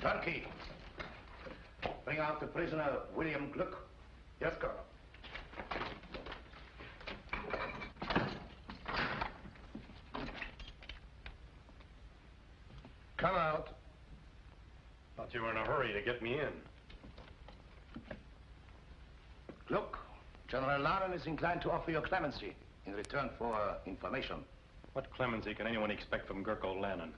Turkey. Bring out the prisoner, William Gluck. Yes, Colonel. Come out. Thought you were in a hurry to get me in. Look, General Lannon is inclined to offer you clemency in return for information. What clemency can anyone expect from Gurko Lannon?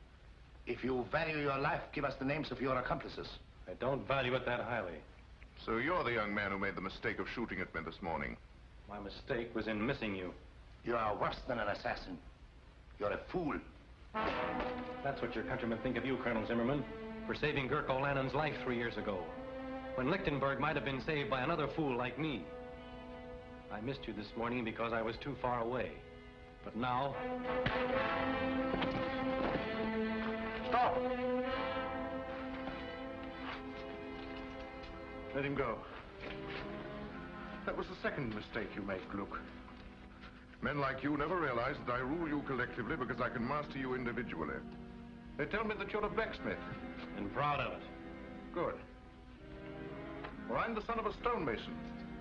If you value your life, give us the names of your accomplices. I don't value it that highly. So you're the young man who made the mistake of shooting at me this morning. My mistake was in missing you. You are worse than an assassin. You're a fool. That's what your countrymen think of you, Colonel Zimmerman, for saving Gurko Lannon's life 3 years ago, when Lichtenberg might have been saved by another fool like me. I missed you this morning because I was too far away. But now... Stop! Let him go. That was the second mistake you made, Gluck. Men like you never realize that I rule you collectively because I can master you individually. They tell me that you're a blacksmith. And proud of it. Good. For I'm the son of a stonemason,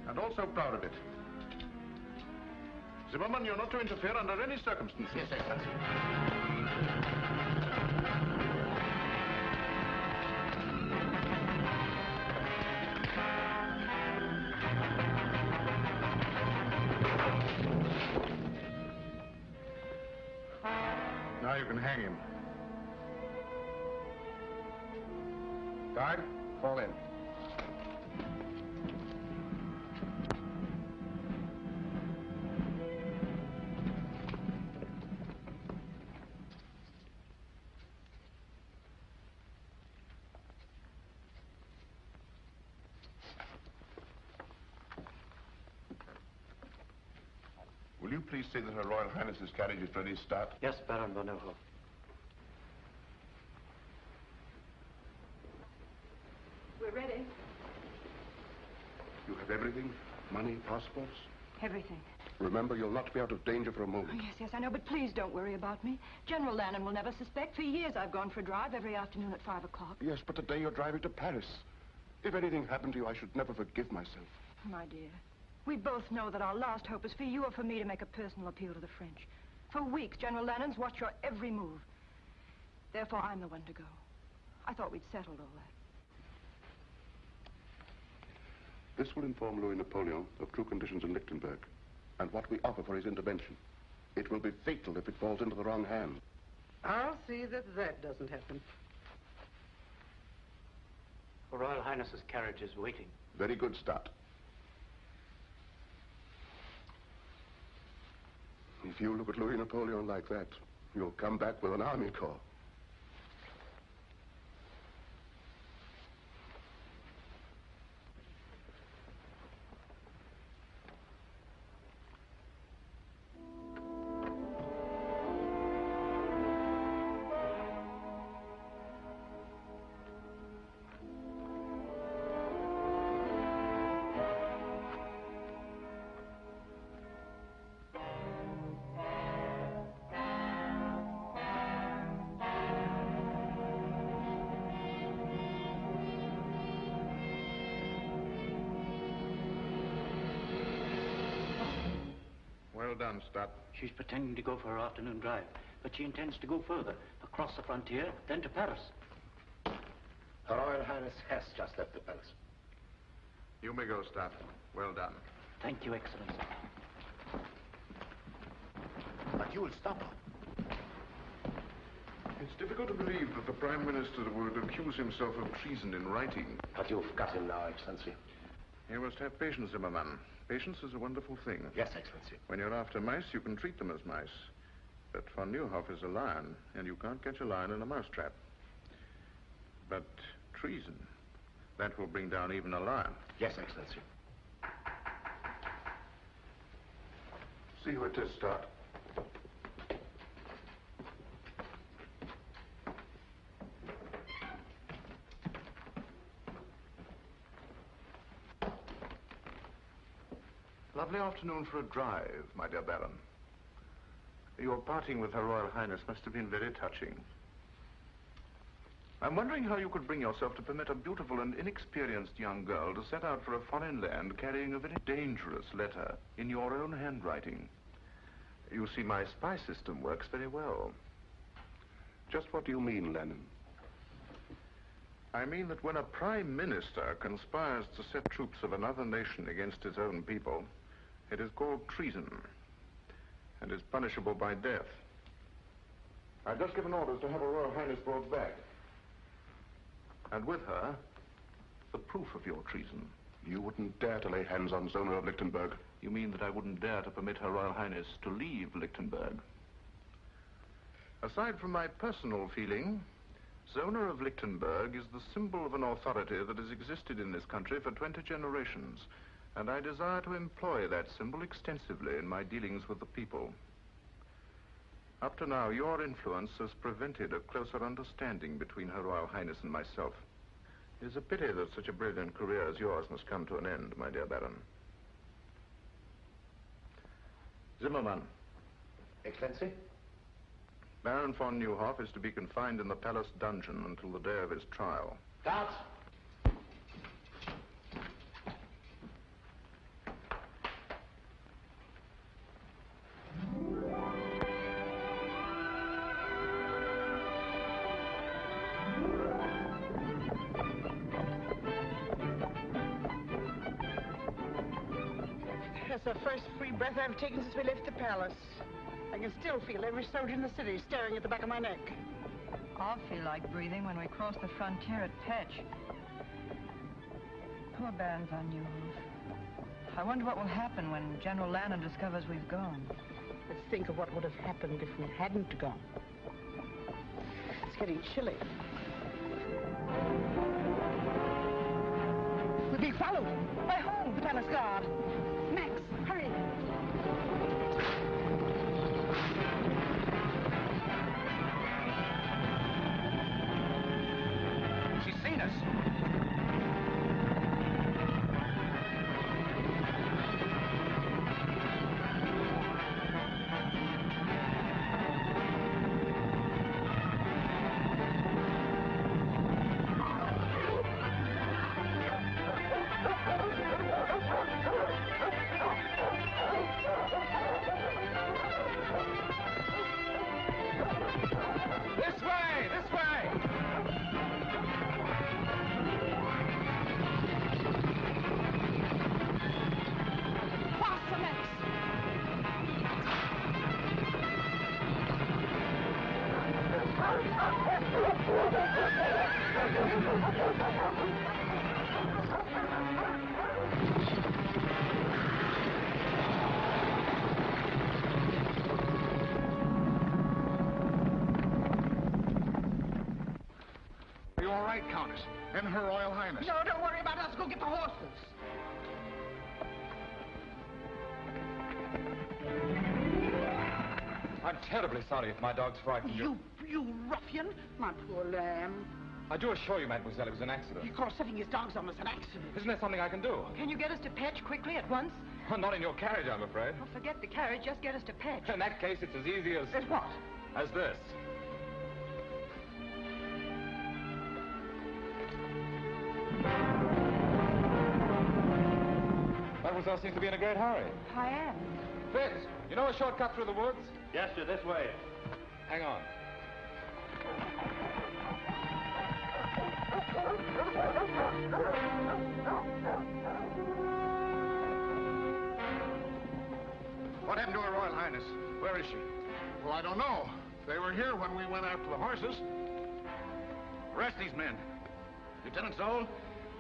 and also proud of it. Zimmerman, you're not to interfere under any circumstances. Yes, Excellency. Now you can hang him. Guard, fall in. Will you please say that Her Royal Highness's carriage is ready to start? Yes, Baron Bonoho. We're ready. You have everything? Money, passports? Everything. Remember, you'll not be out of danger for a moment. Oh, yes, I know, but please don't worry about me. General Lannon will never suspect. For years I've gone for a drive every afternoon at 5 o'clock. Yes, but today you're driving to Paris. If anything happened to you, I should never forgive myself. My dear, we both know that our last hope is for you or for me to make a personal appeal to the French. For weeks, General Lannon's watched your every move. Therefore, I'm the one to go. I thought we'd settled all that. This will inform Louis Napoleon of true conditions in Lichtenberg and what we offer for his intervention. It will be fatal if it falls into the wrong hands. I'll see that that doesn't happen. Her Royal Highness's carriage is waiting. Very good start. If you look at Louis Napoleon like that, you'll come back with an army corps. Well done, Stott. She's pretending to go for her afternoon drive, but she intends to go further, across the frontier, then to Paris. Her Royal Highness has just left the palace. You may go, Stott. Well done. Thank you, Excellency. But you will stop her. It's difficult to believe that the Prime Minister would accuse himself of treason in writing. But you've got him now, Excellency. You must have patience, Zimmerman. Patience is a wonderful thing. Yes, Excellency. When you're after mice, you can treat them as mice. But von Neuhoff is a lion, and you can't catch a lion in a mousetrap. But treason, that will bring down even a lion. Yes, Excellency. See who it is, Stott. Lovely afternoon for a drive, my dear Baron. Your parting with Her Royal Highness must have been very touching. I'm wondering how you could bring yourself to permit a beautiful and inexperienced young girl to set out for a foreign land carrying a very dangerous letter in your own handwriting. You see, my spy system works very well. Just what do you mean, Lennon? I mean that when a prime minister conspires to set troops of another nation against his own people, it is called treason and is punishable by death. I've just given orders to have Her Royal Highness brought back. And with her, the proof of your treason. You wouldn't dare to lay hands on Zona of Lichtenberg? You mean that I wouldn't dare to permit Her Royal Highness to leave Lichtenberg? Aside from my personal feeling, Zona of Lichtenberg is the symbol of an authority that has existed in this country for 20 generations, and I desire to employ that symbol extensively in my dealings with the people. Up to now, your influence has prevented a closer understanding between Her Royal Highness and myself. It is a pity that such a brilliant career as yours must come to an end, my dear Baron. Zimmermann. Excellency? Baron von Neuhoff is to be confined in the palace dungeon until the day of his trial. Guards! That's the first free breath I've taken since we left the palace. I can still feel every soldier in the city staring at the back of my neck. I'll feel like breathing when we cross the frontier at Petch. Poor Baron von Neuhoff. I wonder what will happen when General Lannon discovers we've gone. Let's think of what would have happened if we hadn't gone. It's getting chilly. We're being followed. By whom? The palace guard. Max, hurry. She's seen us. Are you all right, Countess? And Her Royal Highness? No, don't worry about us. Go get the horses. I'm terribly sorry if my dog's frightened you. You ruffian. My poor lamb. I do assure you, mademoiselle, it was an accident. He calls setting his dogs on us an accident. Isn't there something I can do? Can you get us to Petch quickly at once? Not in your carriage, I'm afraid. Well, forget the carriage. Just get us to Petch. In that case, it's as easy as... As what? As this. Mademoiselle seems to be in a great hurry. I am. Fitz, you know a shortcut through the woods? Yes, sir, this way. Hang on. What happened to Her Royal Highness? Where is she? Well, I don't know. They were here when we went after the horses. Arrest these men. Lieutenant Zoll,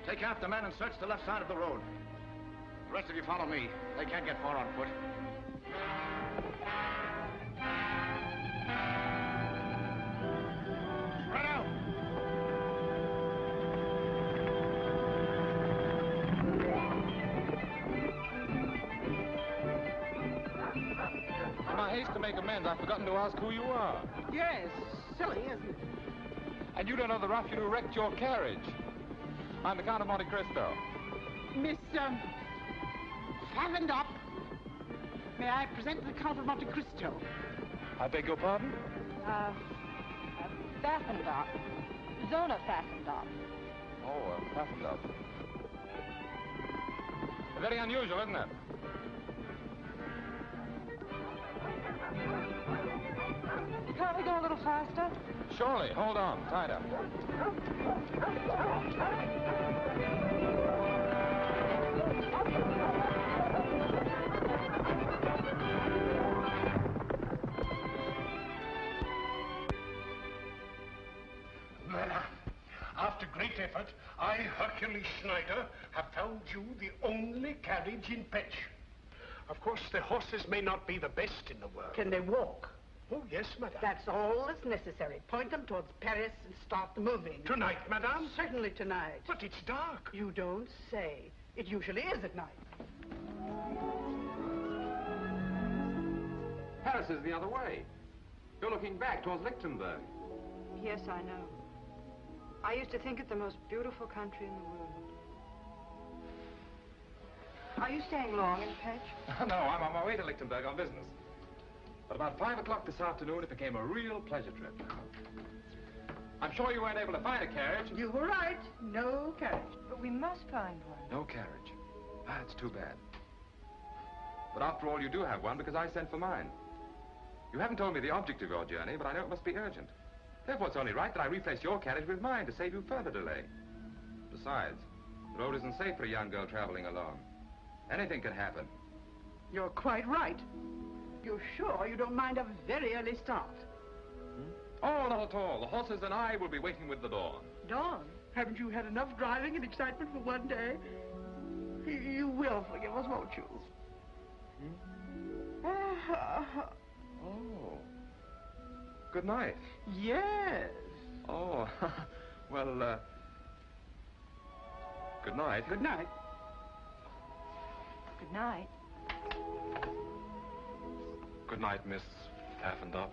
take half the men and search the left side of the road. The rest of you follow me. They can't get far on foot. Spread out! In my haste to make amends, I've forgotten to ask who you are. Yes, silly, isn't it? And you don't know the ruffian who wrecked your carriage. I'm the Count of Monte Cristo. Miss, favened up. May I present the Count of Monte Cristo? I beg your pardon? Baffenbach. Zona fastened up. Oh, fastened up. Very unusual, isn't it? Can't we go a little faster? Surely. Hold on. Tied up. After great effort, I, Hercules Schneider, have found you the only carriage in Petch. Of course, the horses may not be the best in the world. Can they walk? Oh, yes, madame. That's all that's necessary. Point them towards Paris and start the moving. Tonight, madame? Certainly tonight. But it's dark. You don't say. It usually is at night. Paris is the other way. You're looking back towards Lichtenberg. Yes, I know. I used to think it the most beautiful country in the world. Are you staying long in Petch? No, I'm on my way to Lichtenberg on business. But about 5 o'clock this afternoon, it became a real pleasure trip. I'm sure you weren't able to find a carriage. You were right. No carriage. But we must find one. No carriage. That's too bad. But after all, you do have one because I sent for mine. You haven't told me the object of your journey, but I know it must be urgent. Therefore, it's only right that I replace your carriage with mine to save you further delay. Besides, the road isn't safe for a young girl traveling alone. Anything can happen. You're quite right. You're sure you don't mind a very early start? Oh, not at all. The horses and I will be waiting with the dawn. Dawn? Haven't you had enough driving and excitement for one day? You will forgive us, won't you? Oh. Good night. Yes. Oh, well, good night. Good night. Good night. Good night, Miss Paffendop.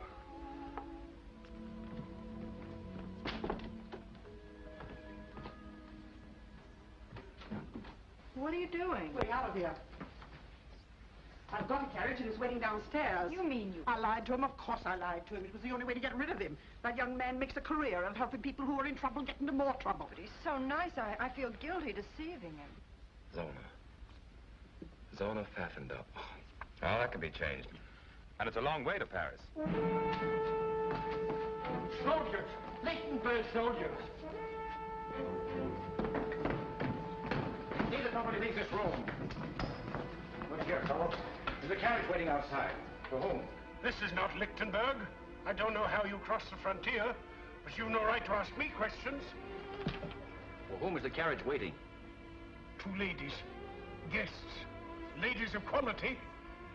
What are you doing? Way out of here. I've got a carriage and it's waiting downstairs. You mean you... I lied to him. Of course I lied to him. It was the only way to get rid of him. That young man makes a career of helping people who are in trouble get into more trouble. But he's so nice, I feel guilty deceiving him. Zona Pfaffendup. Oh, that can be changed. And it's a long way to Paris. Soldiers! Lichtenberg soldiers! See that nobody leaves this room. Look here, fellow. There's a carriage waiting outside. For whom? This is not Lichtenberg. I don't know how you crossed the frontier, but you've no right to ask me questions. For whom is the carriage waiting? 2 ladies. Guests. Ladies of quality.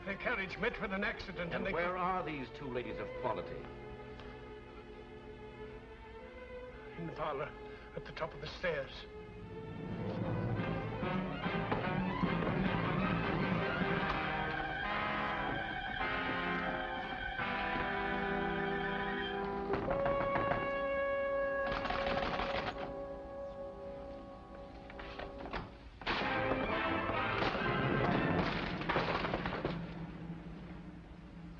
Their carriage met with an accident And they... where are these 2 ladies of quality? In the parlor, at the top of the stairs.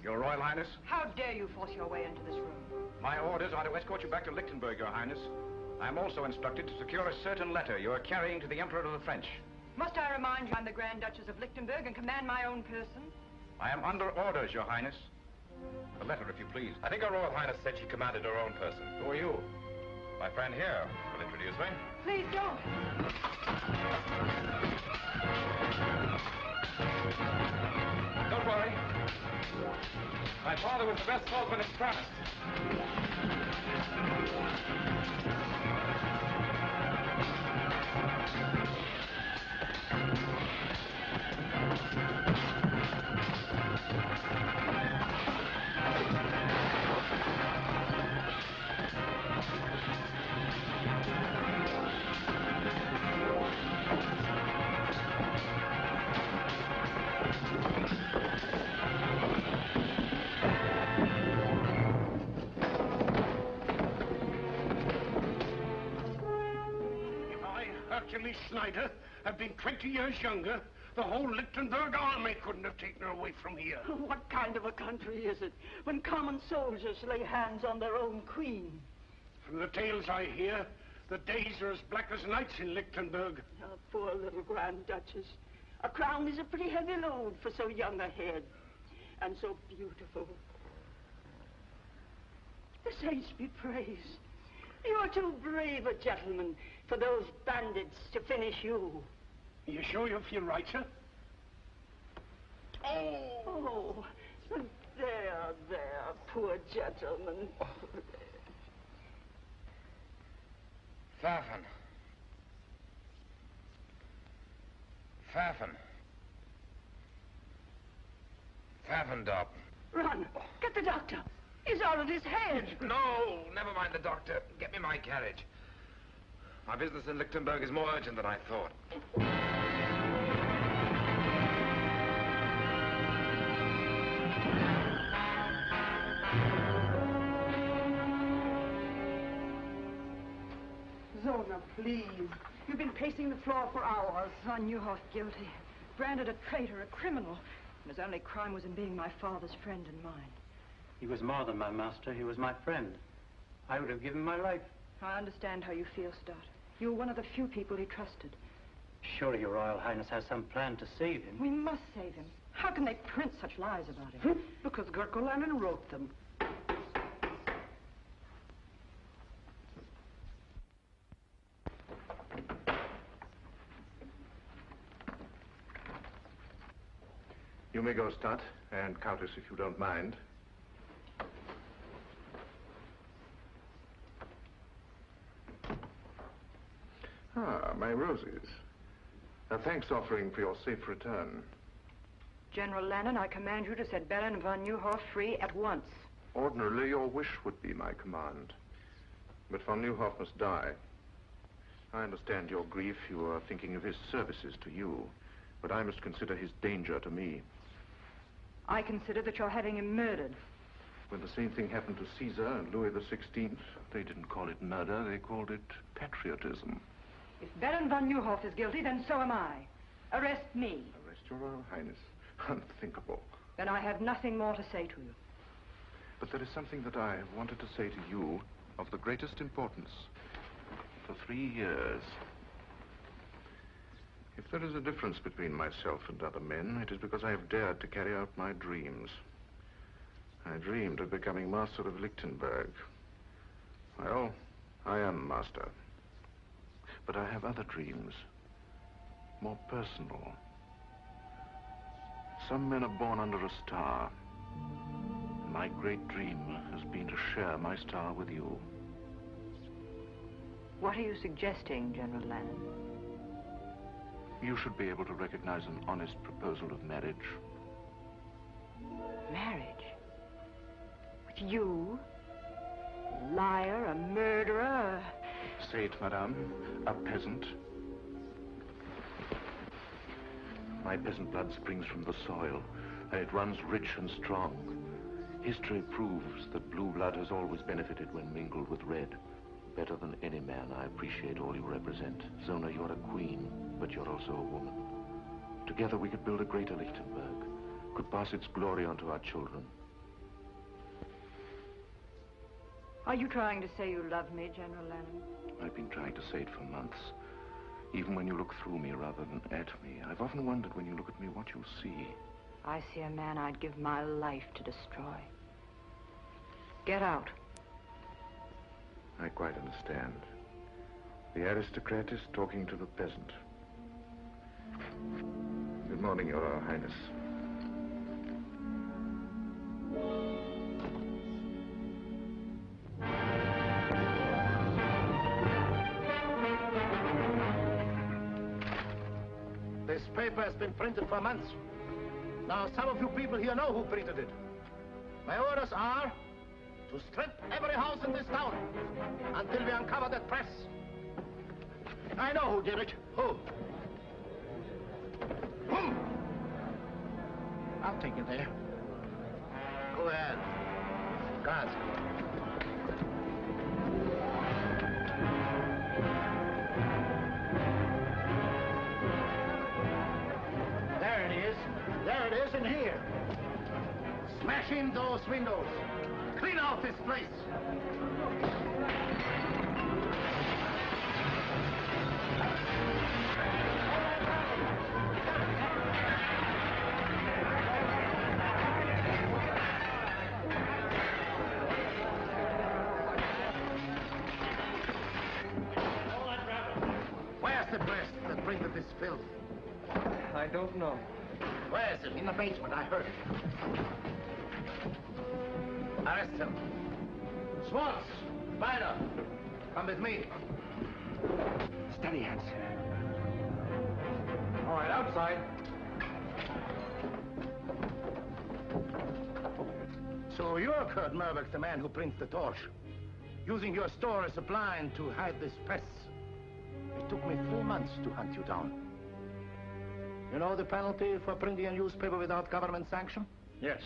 Your Royal Highness? How dare you force your way into this room? My orders are to escort you back to Lichtenberg, Your Highness. I am also instructed to secure a certain letter you are carrying to the Emperor of the French. Must I remind you I'm the Grand Duchess of Lichtenberg and command my own person? I am under orders, Your Highness. The letter, if you please. I think Her Royal Highness said she commanded her own person. Who are you? My friend here will introduce me. Please don't. Don't worry. My father was the best swordsman in France. Hercules Schneider had been 20 years younger, the whole Lichtenberg army couldn't have taken her away from here. What kind of a country is it when common soldiers lay hands on their own queen? From the tales I hear, the days are as black as nights in Lichtenberg. Oh, poor little Grand Duchess. A crown is a pretty heavy load for so young a head. And so beautiful. The saints be praised. You're too brave a gentleman for those bandits to finish you. You sure you feel right, sir? Oh, there, poor gentleman. Pfaffen. Pfaffendorp. Run, get the doctor. He's out of his head. No, never mind the doctor. Get me my carriage. My business in Lichtenberg is more urgent than I thought. Zona, please. You've been pacing the floor for hours. Von Neuhoff guilty. Branded a traitor, a criminal. And his only crime was in being my father's friend and mine. He was more than my master. He was my friend. I would have given my life. I understand how you feel, Stott. You were one of the few people he trusted. Surely your Royal Highness has some plan to save him. We must save him. How can they print such lies about him? Because Gurko Lennon wrote them. You may go, Stott, and Countess, if you don't mind. Ah, my roses. A thanks offering for your safe return. General Lennon, I command you to set Bennett and von Neuhoff free at once. Ordinarily, your wish would be my command. But von Neuhoff must die. I understand your grief. You are thinking of his services to you. But I must consider his danger to me. I consider that you're having him murdered. When the same thing happened to Caesar and Louis XVI, they didn't call it murder, they called it patriotism. If Baron von Neuhoff is guilty, then so am I. Arrest me. Arrest your Royal Highness? Unthinkable. Then I have nothing more to say to you. But there is something that I have wanted to say to you of the greatest importance. For 3 years. If there is a difference between myself and other men, it is because I have dared to carry out my dreams. I dreamed of becoming master of Lichtenberg. Well, I am master. But I have other dreams, more personal. Some men are born under a star. My great dream has been to share my star with you. What are you suggesting, General Lennon? You should be able to recognize an honest proposal of marriage. Marriage? With you? A liar, a murderer, Say it, madame. A peasant. My peasant blood springs from the soil, and it runs rich and strong. History proves that blue blood has always benefited when mingled with red. Better than any man, I appreciate all you represent. Zona, you're a queen, but you're also a woman. Together we could build a greater Lichtenberg, could pass its glory on to our children. Are you trying to say you love me, General Lennon? I've been trying to say it for months. Even when you look through me rather than at me, I've often wondered when you look at me what you see. I see a man I'd give my life to destroy. Get out. I quite understand. The aristocrat is talking to the peasant. Good morning, Your Royal Highness. This paper has been printed for months. Now, some of you people here know who printed it. My orders are to strip every house in this town until we uncover that press. I know who did it. Who? Who? I'll take you there. Go ahead. Guards. There it is in here. Smash in those windows. Clean out this place! Where's the press that printed this filth? I don't know. Where is it? In the basement, I heard it. Arrest him. Schwartz! Spider! Come with me. Steady, hands. All right, outside. So you're Kurt Merbeck, the man who prints the torch, using your store as a blind to hide this press. It took me 3 months to hunt you down. You know the penalty for printing a newspaper without government sanction? Yes.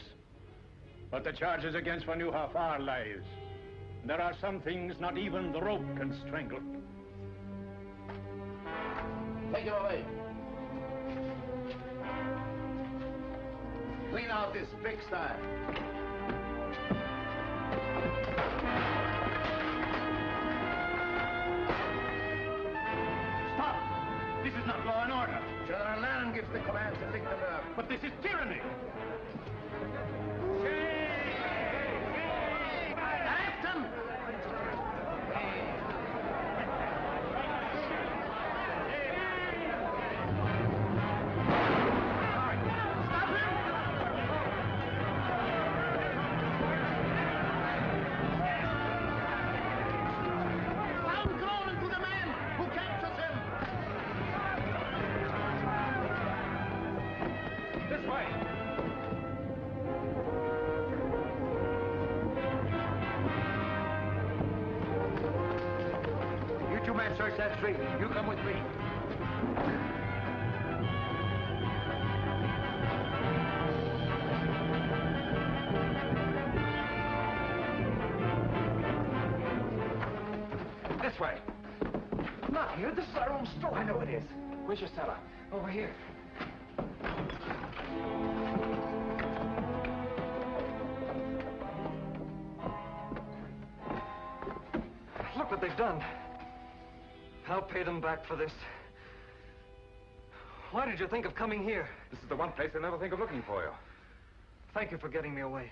But the charges against Van Nieuwhof are lies. There are some things not even the rope can strangle. Take him away. Clean out this pigsty. Stop! This is not law and order. General Lannon gives the commands in Lichtenberg. But this is tyranny. Arrest him! Search that street. You come with me. This way. Not here. This is our own store. I know it is. Where's your cellar? Over here. Look what they've done. I'll pay them back for this. Why did you think of coming here? This is the one place they'll never think of looking for you. Thank you for getting me away.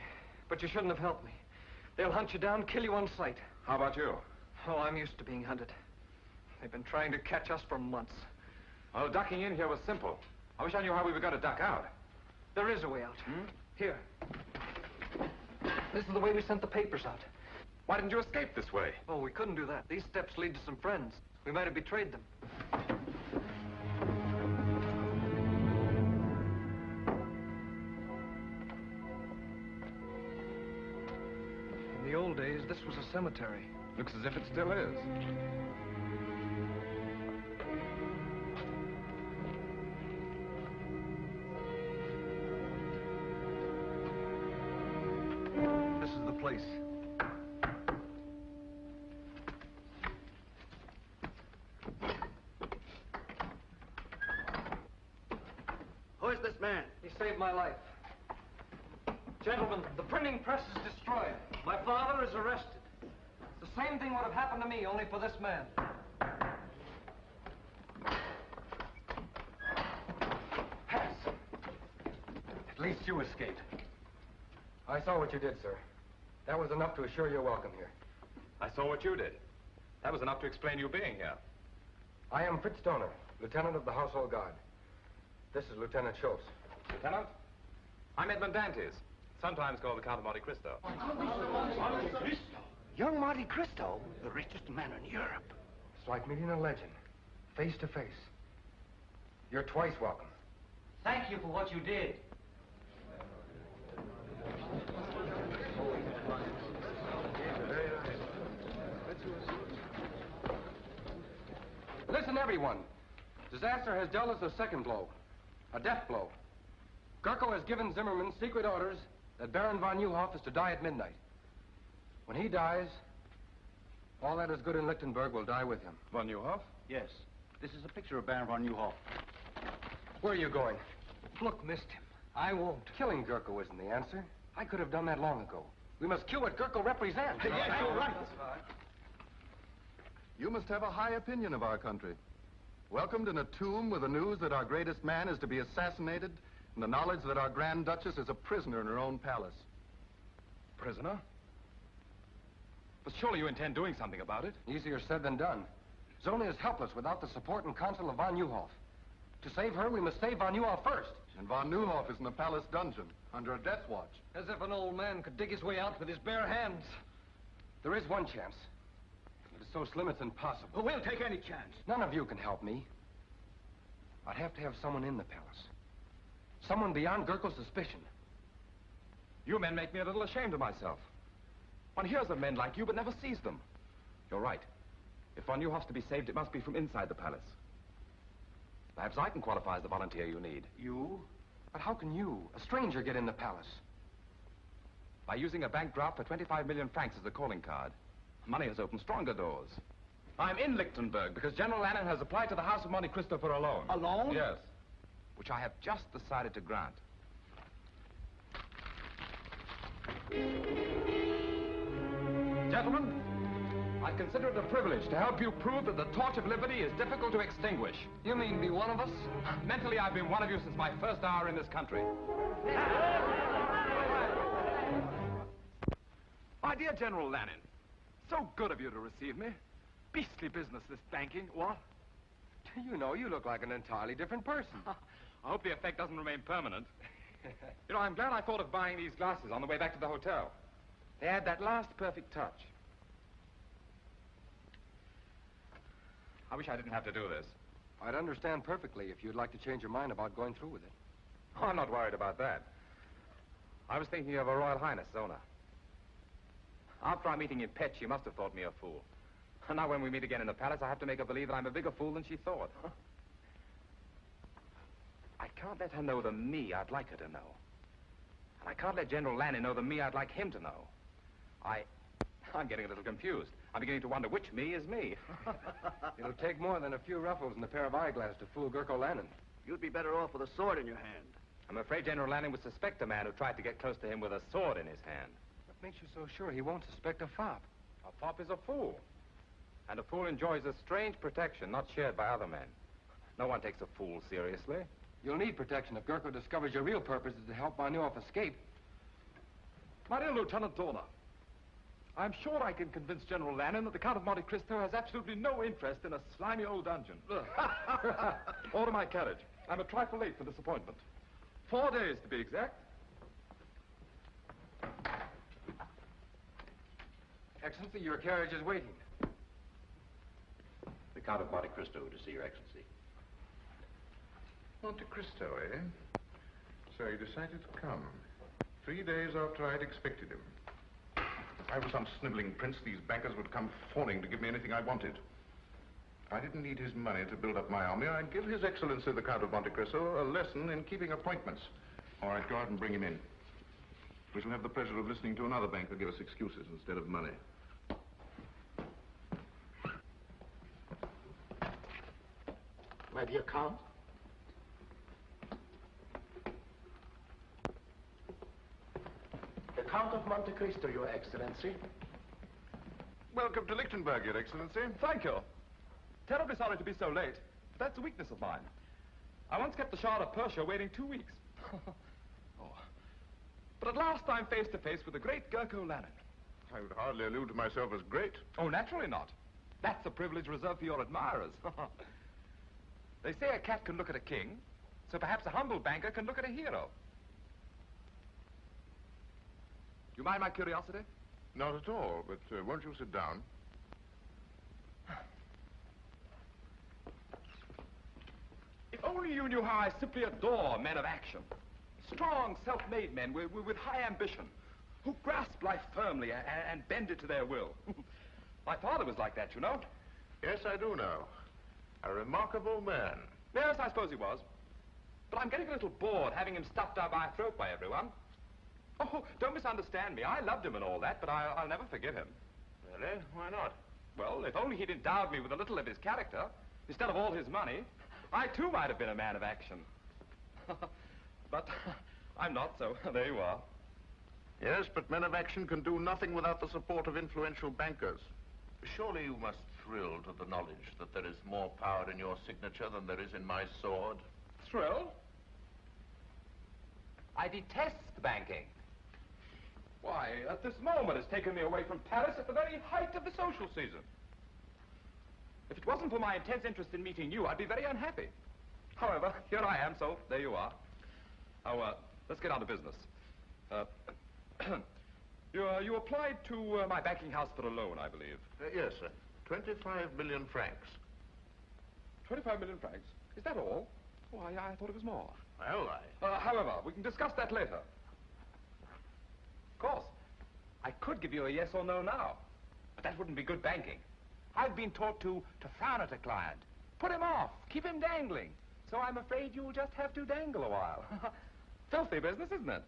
But you shouldn't have helped me. They'll hunt you down, kill you on sight. How about you? Oh, I'm used to being hunted. They've been trying to catch us for months. Well, ducking in here was simple. I wish I knew how we were going to duck out. There is a way out. Here. This is the way we sent the papers out. Why didn't you escape this way? Oh, we couldn't do that. These steps lead to some friends. We might have betrayed them. In the old days, this was a cemetery. Looks as if it still is. This is the place. Who is this man? He saved my life. Gentlemen, the printing press is destroyed. My father is arrested. The same thing would have happened to me, only for this man. Pass. At least you escaped. I saw what you did, sir. That was enough to assure your welcome here. I saw what you did. That was enough to explain you being here. I am Fritz Stoner, Lieutenant of the Household Guard. This is Lieutenant Schultz. Lieutenant? I'm Edmund Dantes, sometimes called the Count of Monte Cristo. Monte Cristo? Young Monte Cristo? The richest man in Europe. It's like meeting a legend, face to face. You're twice welcome. Thank you for what you did. Listen, everyone. Disaster has dealt us a second blow, a death blow. Gurko has given Zimmerman secret orders that Baron von Nieuwhof is to die at midnight. When he dies, all that is good in Lichtenberg will die with him. Von Nieuwhof? Yes. This is a picture of Baron von Nieuwhof. Where are you going? Look, missed him. I won't. Killing Gurko isn't the answer. I could have done that long ago. We must cue what Gurkha represents. Yes, you're right. You must have a high opinion of our country. Welcomed in a tomb with the news that our greatest man is to be assassinated, and the knowledge that our Grand Duchess is a prisoner in her own palace. Prisoner? But surely you intend doing something about it? Easier said than done. Zona is helpless without the support and counsel of von Neuhoff. To save her, we must save von Neuhoff first. And von Neuhoff is in the palace dungeon, under a death watch. As if an old man could dig his way out with his bare hands. There is one chance. But it's so slim it's impossible. Well, we'll take any chance. None of you can help me. I'd have to have someone in the palace. Someone beyond Gurkha's suspicion. You men make me a little ashamed of myself. One hears of men like you, but never sees them. You're right. If von Neuhoff's to be saved, it must be from inside the palace. Perhaps I can qualify as the volunteer you need. You? But how can you, a stranger, get in the palace? By using a bank draft for 25 million francs as a calling card. Money has opened stronger doors. I'm in Lichtenberg because General Lannon has applied to the House of Monte Cristo for a loan. A loan? Yes. Which I have just decided to grant. Gentlemen, I consider it a privilege to help you prove that the torch of liberty is difficult to extinguish. You mean be one of us? Mentally, I've been one of you since my first hour in this country. My dear General Lannon, so good of you to receive me. Beastly business, this banking. What? You know, you look like an entirely different person. I hope the effect doesn't remain permanent. You know, I'm glad I thought of buying these glasses on the way back to the hotel. They add that last perfect touch. I wish I didn't have to do this. I'd understand perfectly if you'd like to change your mind about going through with it. Oh, I'm not worried about that. I was thinking of Her Royal Highness, Zona. After our meeting in Pet, she must have thought me a fool. And now when we meet again in the palace, I have to make her believe that I'm a bigger fool than she thought. I can't let her know the me I'd like her to know. And I can't let General Lannon know the me I'd like him to know. I'm getting a little confused. I'm beginning to wonder which me is me. It'll take more than a few ruffles and a pair of eyeglasses to fool Gurkha Lannon. You'd be better off with a sword in your hand. I'm afraid General Lannon would suspect a man who tried to get close to him with a sword in his hand. What makes you so sure he won't suspect a fop? A fop is a fool. And a fool enjoys a strange protection not shared by other men. No one takes a fool seriously. You'll need protection if Gurkha discovers your real purpose is to help von Neuhoff escape. My dear Lieutenant Dorner, I'm sure I can convince General Lannon that the Count of Monte Cristo has absolutely no interest in a slimy old dungeon. Order my carriage. I'm a trifle late for this appointment. 4 days, to be exact. Excellency, your carriage is waiting. The Count of Monte Cristo to see Your Excellency. Monte Cristo, eh? So he decided to come. 3 days after I'd expected him. If I was some sniveling prince, these bankers would come fawning to give me anything I wanted. If I didn't need his money to build up my army, I'd give His Excellency the Count of Monte Cristo a lesson in keeping appointments. Or I'd go out and bring him in. We shall have the pleasure of listening to another banker give us excuses instead of money. My dear Count. The Count of Monte Cristo, Your Excellency. Welcome to Lichtenberg, Your Excellency. Thank you. Terribly sorry to be so late. But that's a weakness of mine. I once kept the Shah of Persia waiting 2 weeks. Oh. But at last I'm face to face with the great Gurkha Lannon. I would hardly allude to myself as great. Oh, naturally not. That's a privilege reserved for your admirers. They say a cat can look at a king, so perhaps a humble banker can look at a hero. You mind my curiosity? Not at all, but won't you sit down? If only you knew how I simply adore men of action. Strong, self-made men with high ambition, who grasp life firmly and bend it to their will. My father was like that, you know. Yes, I do know. A remarkable man. Yes, I suppose he was. But I'm getting a little bored having him stuffed down my throat by everyone. Oh, don't misunderstand me. I loved him and all that, but I'll never forgive him. Really? Why not? Well, if only he'd endowed me with a little of his character, instead of all his money, I too might have been a man of action. But I'm not, so there you are. Yes, but men of action can do nothing without the support of influential bankers. Surely you must thrill to the knowledge that there is more power in your signature than there is in my sword. Thrill? I detest banking. Why, at this moment it's taken me away from Paris at the very height of the social season. If it wasn't for my intense interest in meeting you, I'd be very unhappy. However, here I am, so there you are. Now, let's get on to business. You applied to my banking house for a loan, I believe. Yes, sir. 25 million francs. 25 million francs? Is that all? Oh, I thought it was more. Well, however, we can discuss that later. Of course, I could give you a yes or no now, but that wouldn't be good banking. I've been taught to frown at a client, put him off, keep him dangling. So I'm afraid you'll just have to dangle a while. Filthy business, isn't it?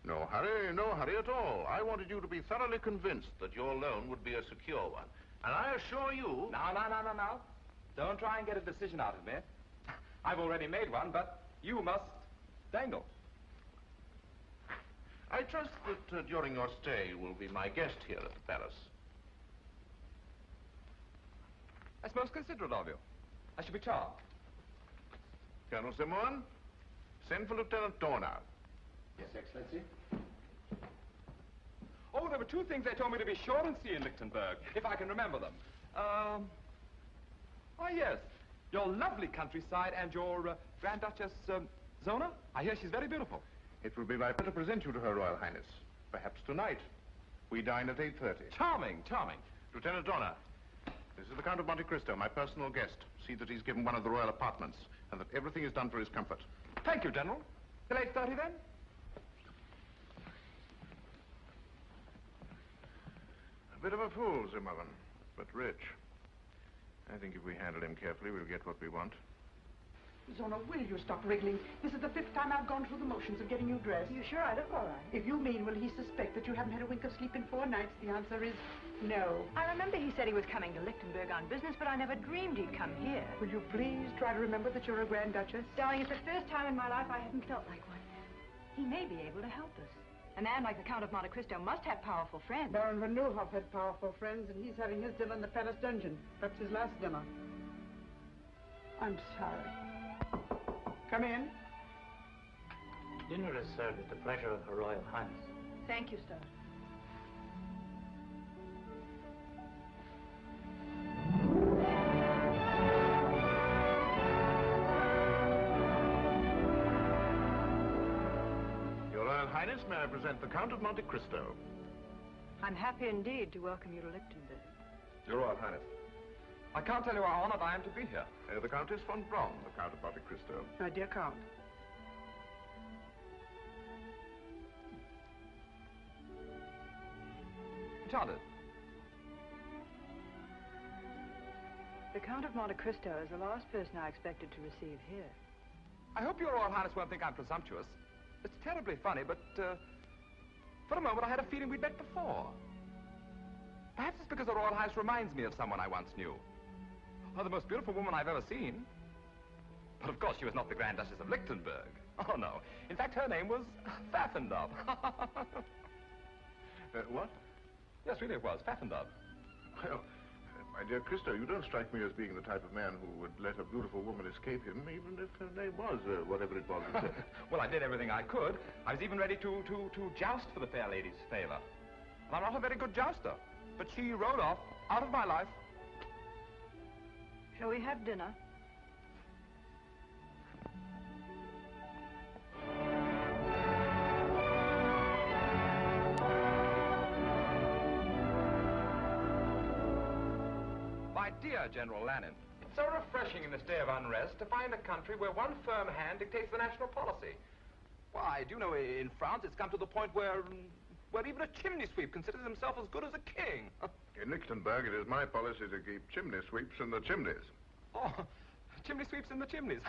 No hurry at all. I wanted you to be thoroughly convinced that your loan would be a secure one. And I assure you... No. Don't try and get a decision out of me. I've already made one, but you must dangle. I trust that during your stay you will be my guest here at the palace. That's most considerate of you. I shall be charmed. Colonel Simon, send for Lieutenant Dorner. Yes, Excellency. Oh, there were two things they told me to be sure and see in Lichtenberg, if I can remember them. Oh, yes. Your lovely countryside and your Grand Duchess, Zona. I hear she's very beautiful. It will be my pleasure to present you to Her Royal Highness. Perhaps tonight. We dine at 8:30. Charming. Lieutenant Dorner, this is the Count of Monte Cristo, my personal guest. See that he's given one of the royal apartments, and that everything is done for his comfort. Thank you, General. Till 8:30, then? A bit of a fool, Zimmerman, but rich. I think if we handle him carefully, we'll get what we want. Zona, will you stop wriggling? This is the 5th time I've gone through the motions of getting you dressed. You sure I look all right? If you mean, will he suspect that you haven't had a wink of sleep in 4 nights, the answer is no. I remember he said he was coming to Lichtenberg on business, but I never dreamed he'd come here. Will you please try to remember that you're a Grand Duchess? Darling, it's the first time in my life I haven't felt like one. He may be able to help us. A man like the Count of Monte Cristo must have powerful friends. Baron Van Nieuwhof had powerful friends, and he's having his dinner in the palace dungeon. Perhaps his last dinner. I'm sorry. Come in. Dinner is served at the pleasure of Her Royal Highness. Thank you, sir. Your Royal Highness, may I present the Count of Monte Cristo? I'm happy indeed to welcome you to Lichtenberg. Your Royal Highness, I can't tell you how honored I am to be here. The Countess von Braun, the Count of Monte Cristo. My dear Count. Enchanted. The Count of Monte Cristo is the last person I expected to receive here. I hope Your Royal Highness won't think I'm presumptuous. It's terribly funny, but for a moment I had a feeling we'd met before. Perhaps it's because the Royal Highness reminds me of someone I once knew. Oh, the most beautiful woman I've ever seen. But of course she was not the Grand Duchess of Lichtenberg. Oh, no. In fact, her name was Pfaffendub. What? Yes, really it was. Pfaffendub. Well, my dear Cristo, you don't strike me as being the type of man who would let a beautiful woman escape him, even if her name was whatever it was. Well, I did everything I could. I was even ready to joust for the fair lady's favor. And I'm not a very good jouster. But she rode off, out of my life. Shall we have dinner? My dear General Lannon, it's so refreshing in this day of unrest to find a country where one firm hand dictates the national policy. Why, do you know, in France it's come to the point where even a chimney sweep considers himself as good as a king. In Lichtenberg, it is my policy to keep chimney sweeps in the chimneys. Oh, chimney sweeps in the chimneys.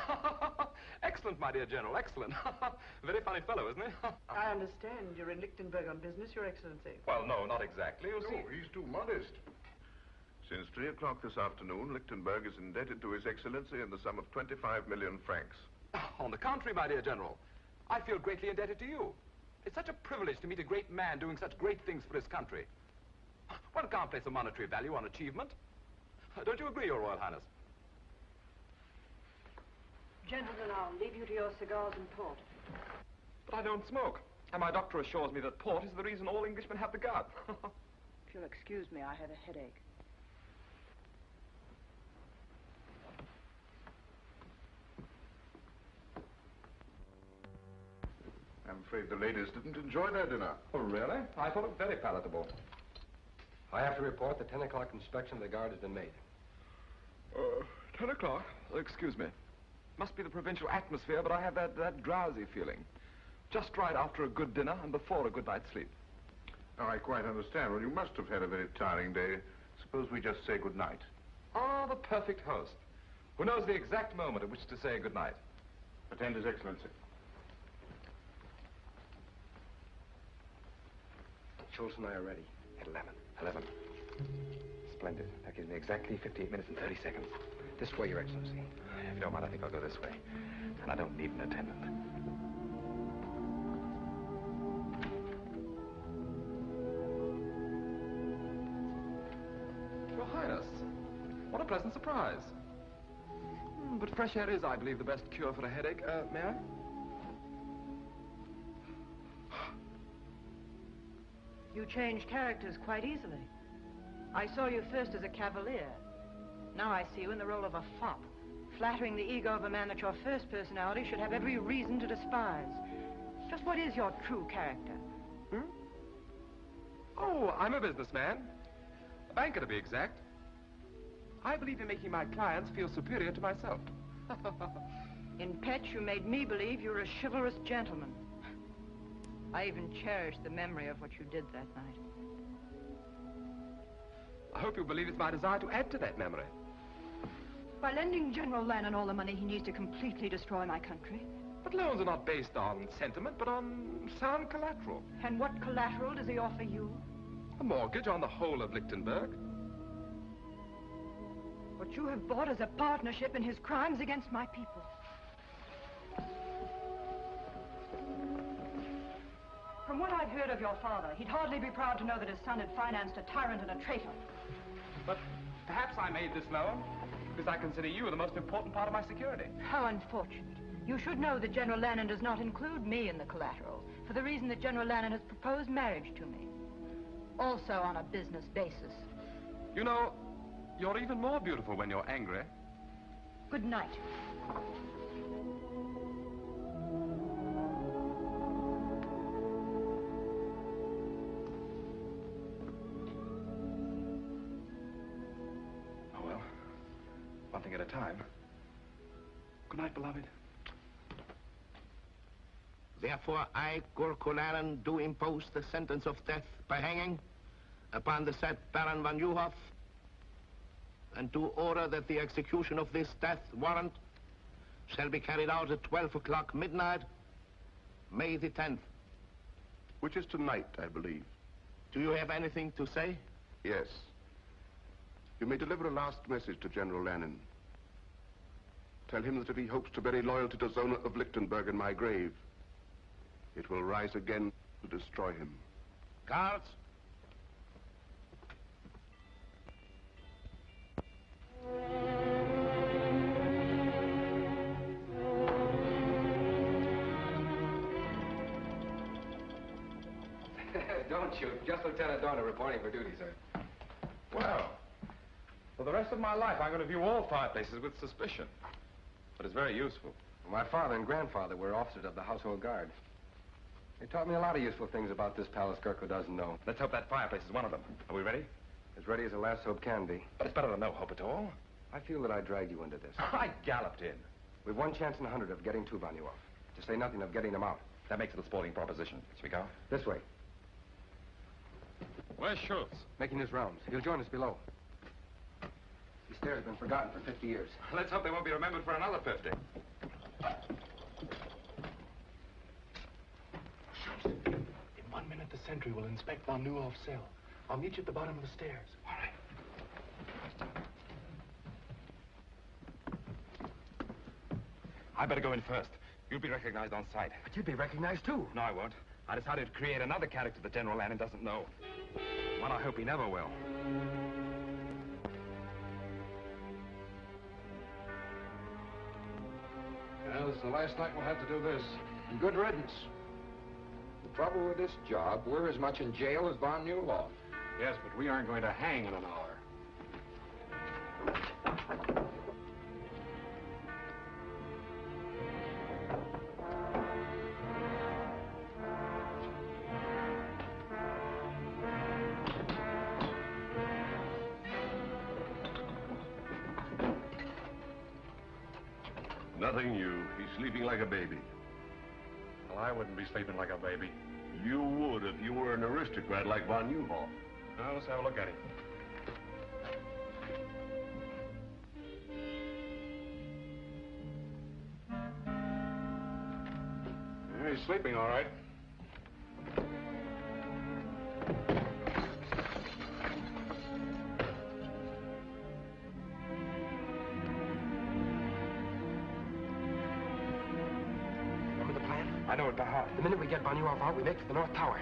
Excellent, my dear General, excellent. Very funny fellow, isn't he? I understand you're in Lichtenberg on business, Your Excellency. Well, no, not exactly. You see. No, he's too modest. Since 3 o'clock this afternoon, Lichtenberg is indebted to His Excellency in the sum of 25 million francs. On the contrary, my dear General, I feel greatly indebted to you. It's such a privilege to meet a great man doing such great things for his country. One can't place a monetary value on achievement. Don't you agree, Your Royal Highness? Gentlemen, I'll leave you to your cigars and port. But I don't smoke. And my doctor assures me that port is the reason all Englishmen have the gout. If you'll excuse me, I have a headache. I'm afraid the ladies didn't enjoy their dinner. Oh, really? I thought it very palatable. I have to report the 10 o'clock inspection of the guard has been made. 10 o'clock? Excuse me. Must be the provincial atmosphere, but I have that drowsy feeling. Just right after a good dinner and before a good night's sleep. Oh, I quite understand. Well, you must have had a very tiring day. Suppose we just say good night. Ah, the perfect host, who knows the exact moment at which to say good night. Attend His Excellency. Schultz and I are ready. At 11. Splendid. That gives me exactly 58 minutes and 30 seconds. This way, Your Excellency. If you don't mind, I think I'll go this way. And I don't need an attendant. Your Highness, what a pleasant surprise. But fresh air is, I believe, the best cure for a headache. May I? You change characters quite easily. I saw you first as a cavalier. Now I see you in the role of a fop, flattering the ego of a man that your first personality should have every reason to despise. Just what is your true character? Oh, I'm a businessman. A banker, to be exact. I believe in making my clients feel superior to myself. In Petch, you made me believe you were a chivalrous gentleman. I even cherish the memory of what you did that night. I hope you believe it's my desire to add to that memory. By lending General Lannon all the money he needs to completely destroy my country. But loans are not based on sentiment, but on sound collateral. And what collateral does he offer you? A mortgage on the whole of Lichtenberg. What you have bought is a partnership in his crimes against my people. From what I've heard of your father, he'd hardly be proud to know that his son had financed a tyrant and a traitor. But perhaps I made this loan because I consider you the most important part of my security. How unfortunate. You should know that General Lannon does not include me in the collateral, for the reason that General Lannon has proposed marriage to me. Also on a business basis. You know, you're even more beautiful when you're angry. Good night. Oh, well, one thing at a time. Good night, beloved. Therefore, I, Gurko Lannon, do impose the sentence of death by hanging upon the said Baron von Neuhoff, and do order that the execution of this death warrant shall be carried out at 12 o'clock midnight, May the 10th. Which is tonight, I believe. Do you have anything to say? Yes. You may deliver a last message to General Lannon. Tell him that if he hopes to bury loyalty to Joan of Lichtenberg in my grave, it will rise again to destroy him. Guards. Don't shoot. Just Lieutenant Dorner reporting for duty, sir. Well, for the rest of my life, I'm going to view all fireplaces with suspicion. But it's very useful. My father and grandfather were officers of the household guard. They taught me a lot of useful things about this palace Gurko doesn't know. Let's hope that fireplace is one of them. Are we ready? As ready as the last hope can be. But it's better than no hope at all. I feel that I dragged you into this. I galloped in. We've one chance in 100 of getting Tuvan off. To say nothing of getting them out. That makes it a sporting proposition. Shall we go? This way. Where's Schultz? Making his rounds. He'll join us below. These stairs have been forgotten for 50 years. Let's hope they won't be remembered for another 50. In 1 minute, the sentry will inspect von Neuhoff's cell. I'll meet you at the bottom of the stairs. All right. I better go in first. You'll be recognized on sight. But you'd be recognized, too. No, I won't. I decided to create another character that General Lannon doesn't know. One I hope he never will. Well, this is the last night we'll have to do this. Good riddance. The trouble with this job, we're as much in jail as Von Newhoff. Yes, but we aren't going to hang in an hour. Nothing new. He's sleeping like a baby. Well, I wouldn't be sleeping like a baby. You would if you were an aristocrat like Von Newhoff. Now, let's have a look at him. Yeah, he's sleeping all right. I know it by heart. The minute we get Von Newhoff out, we make for the North Tower.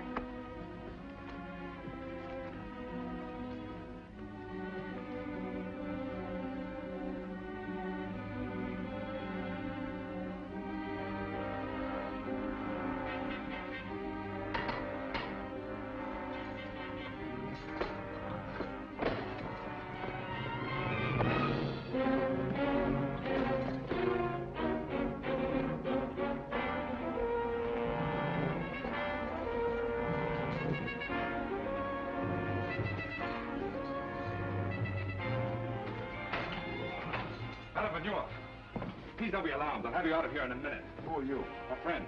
Please don't be alarmed. I'll have you out of here in a minute. Who are you? A friend.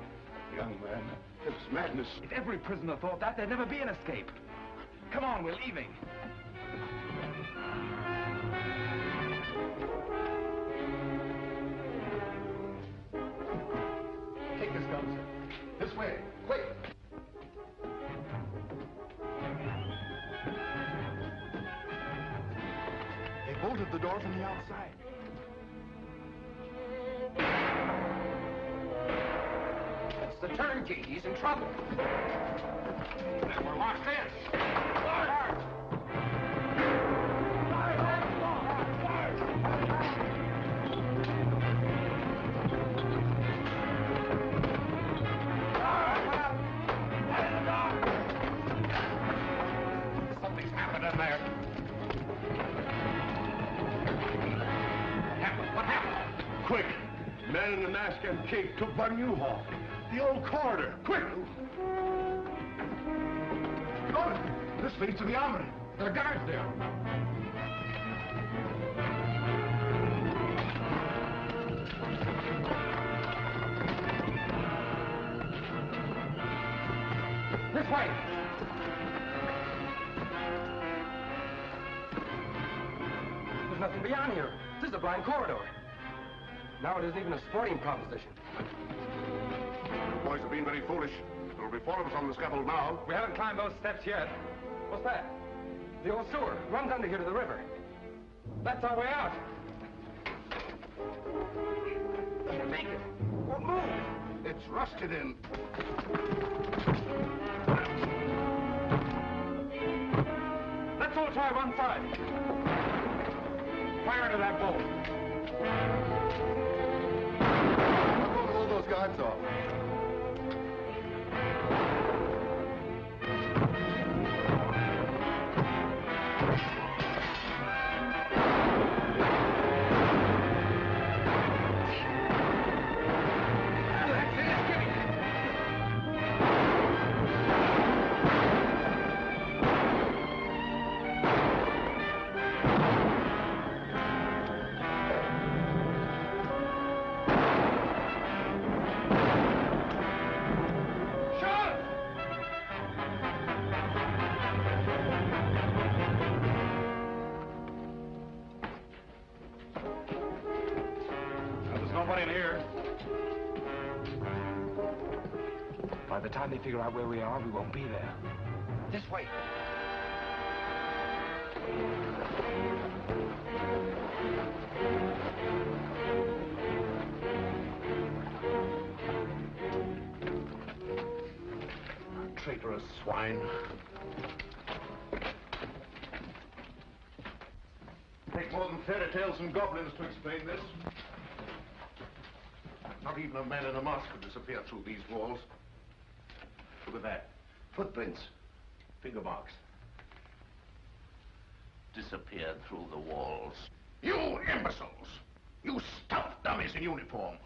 Young man, it's madness. If every prisoner thought that, there'd never be an escape. Come on, we're leaving. Take this gun, sir. This way. Quick. They bolted the door from the outside. The turnkey, he's in trouble. Then we're locked in. Something's happened in there. What happened? Quick! Man in the mask and cape took Von Newhoff. The old corridor. Quick! Good. This leads to the armory. There are guards there. This way! There's nothing beyond here. This is a blind corridor. Now it isn't even a sporting proposition. You boys have been very foolish. There will be 4 of us on the scaffold now. We haven't climbed those steps yet. What's that? The old sewer. Runs under here to the river. That's our way out. Can't make it. Won't move. It's rusted in. Let's all try one side. Fire into that bolt. Don't hold those guards off. By the time they figure out where we are, we won't be there. This way. traitorous swine. Take more than fairy tales and goblins to explain this. Not even a man in a mask could disappear through these walls. Look at that. Footprints. Finger marks. Disappeared through the walls. You imbeciles! You stuffed dummies in uniform!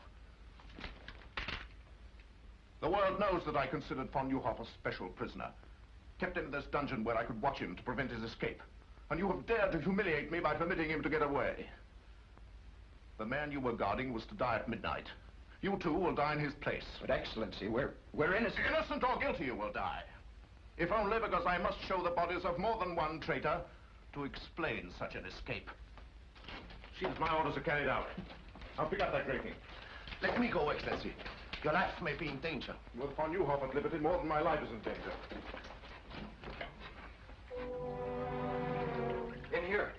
The world knows that I considered von Neuhoff a special prisoner. Kept him in this dungeon where I could watch him to prevent his escape. And you have dared to humiliate me by permitting him to get away. The man you were guarding was to die at midnight. You too will die in his place. But Excellency, we're innocent. Innocent or guilty you will die. If only because I must show the bodies of more than one traitor to explain such an escape. See that my orders are carried out. Now pick up that drinking. Let me go, Excellency. Your life may be in danger. With von Neuhoff at liberty, more than my life is in danger. In here.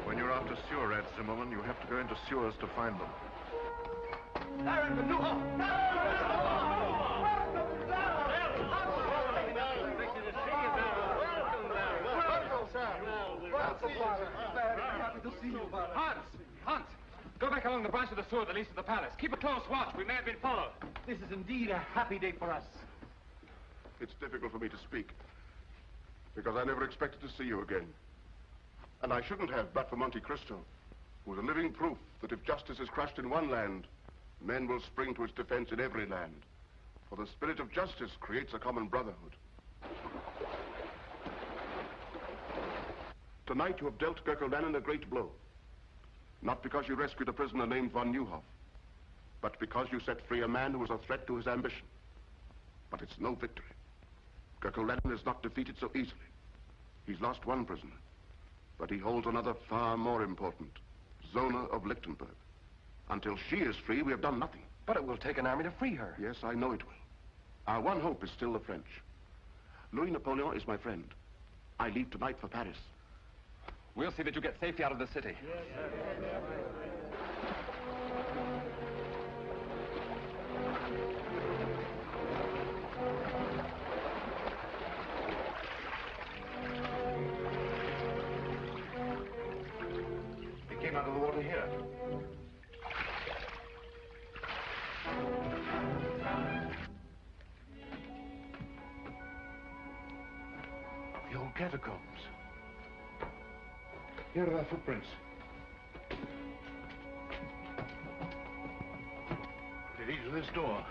When you're after sewer rats, Zimmerman, you have to go into sewers to find them. Baron von Neuhoff! Hans! Go back along the branch of the sewer that leads to the palace. Keep a close watch. We may have been followed. This is indeed a happy day for us. It's difficult for me to speak, because I never expected to see you again. And I shouldn't have, but for Monte Cristo, who is a living proof that if justice is crushed in one land, men will spring to its defense in every land. For the spirit of justice creates a common brotherhood. Tonight you have dealt Gökkel a great blow. Not because you rescued a prisoner named von Neuhoff, but because you set free a man who was a threat to his ambition. But it's no victory. Gökkel is not defeated so easily. He's lost one prisoner, but he holds another far more important, Zona of Lichtenberg. Until she is free, we have done nothing. But it will take an army to free her. Yes, I know it will. Our one hope is still the French. Louis Napoleon is my friend. I leave tonight for Paris. We'll see that you get safely out of the city. He came out of the water here. The old catacombs. Here are their footprints. They lead to this door.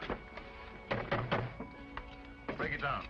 Break it down.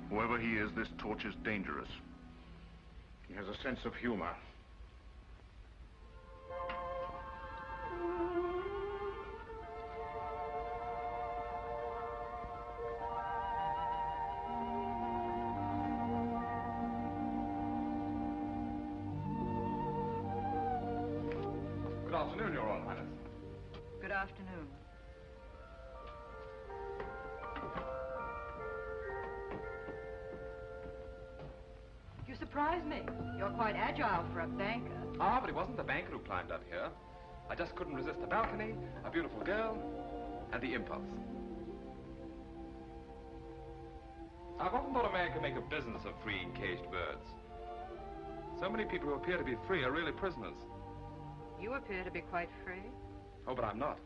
Whoever he is, this torch is dangerous. He has a sense of humor. Good afternoon, Your Royal Highness. Good afternoon. You surprise me. You're quite agile for a banker. Ah, but it wasn't the banker who climbed up here. I just couldn't resist the balcony, a beautiful girl, and the impulse. I've often thought a man could make a business of freeing caged birds. So many people who appear to be free are really prisoners. You appear to be quite free. Oh, but I'm not.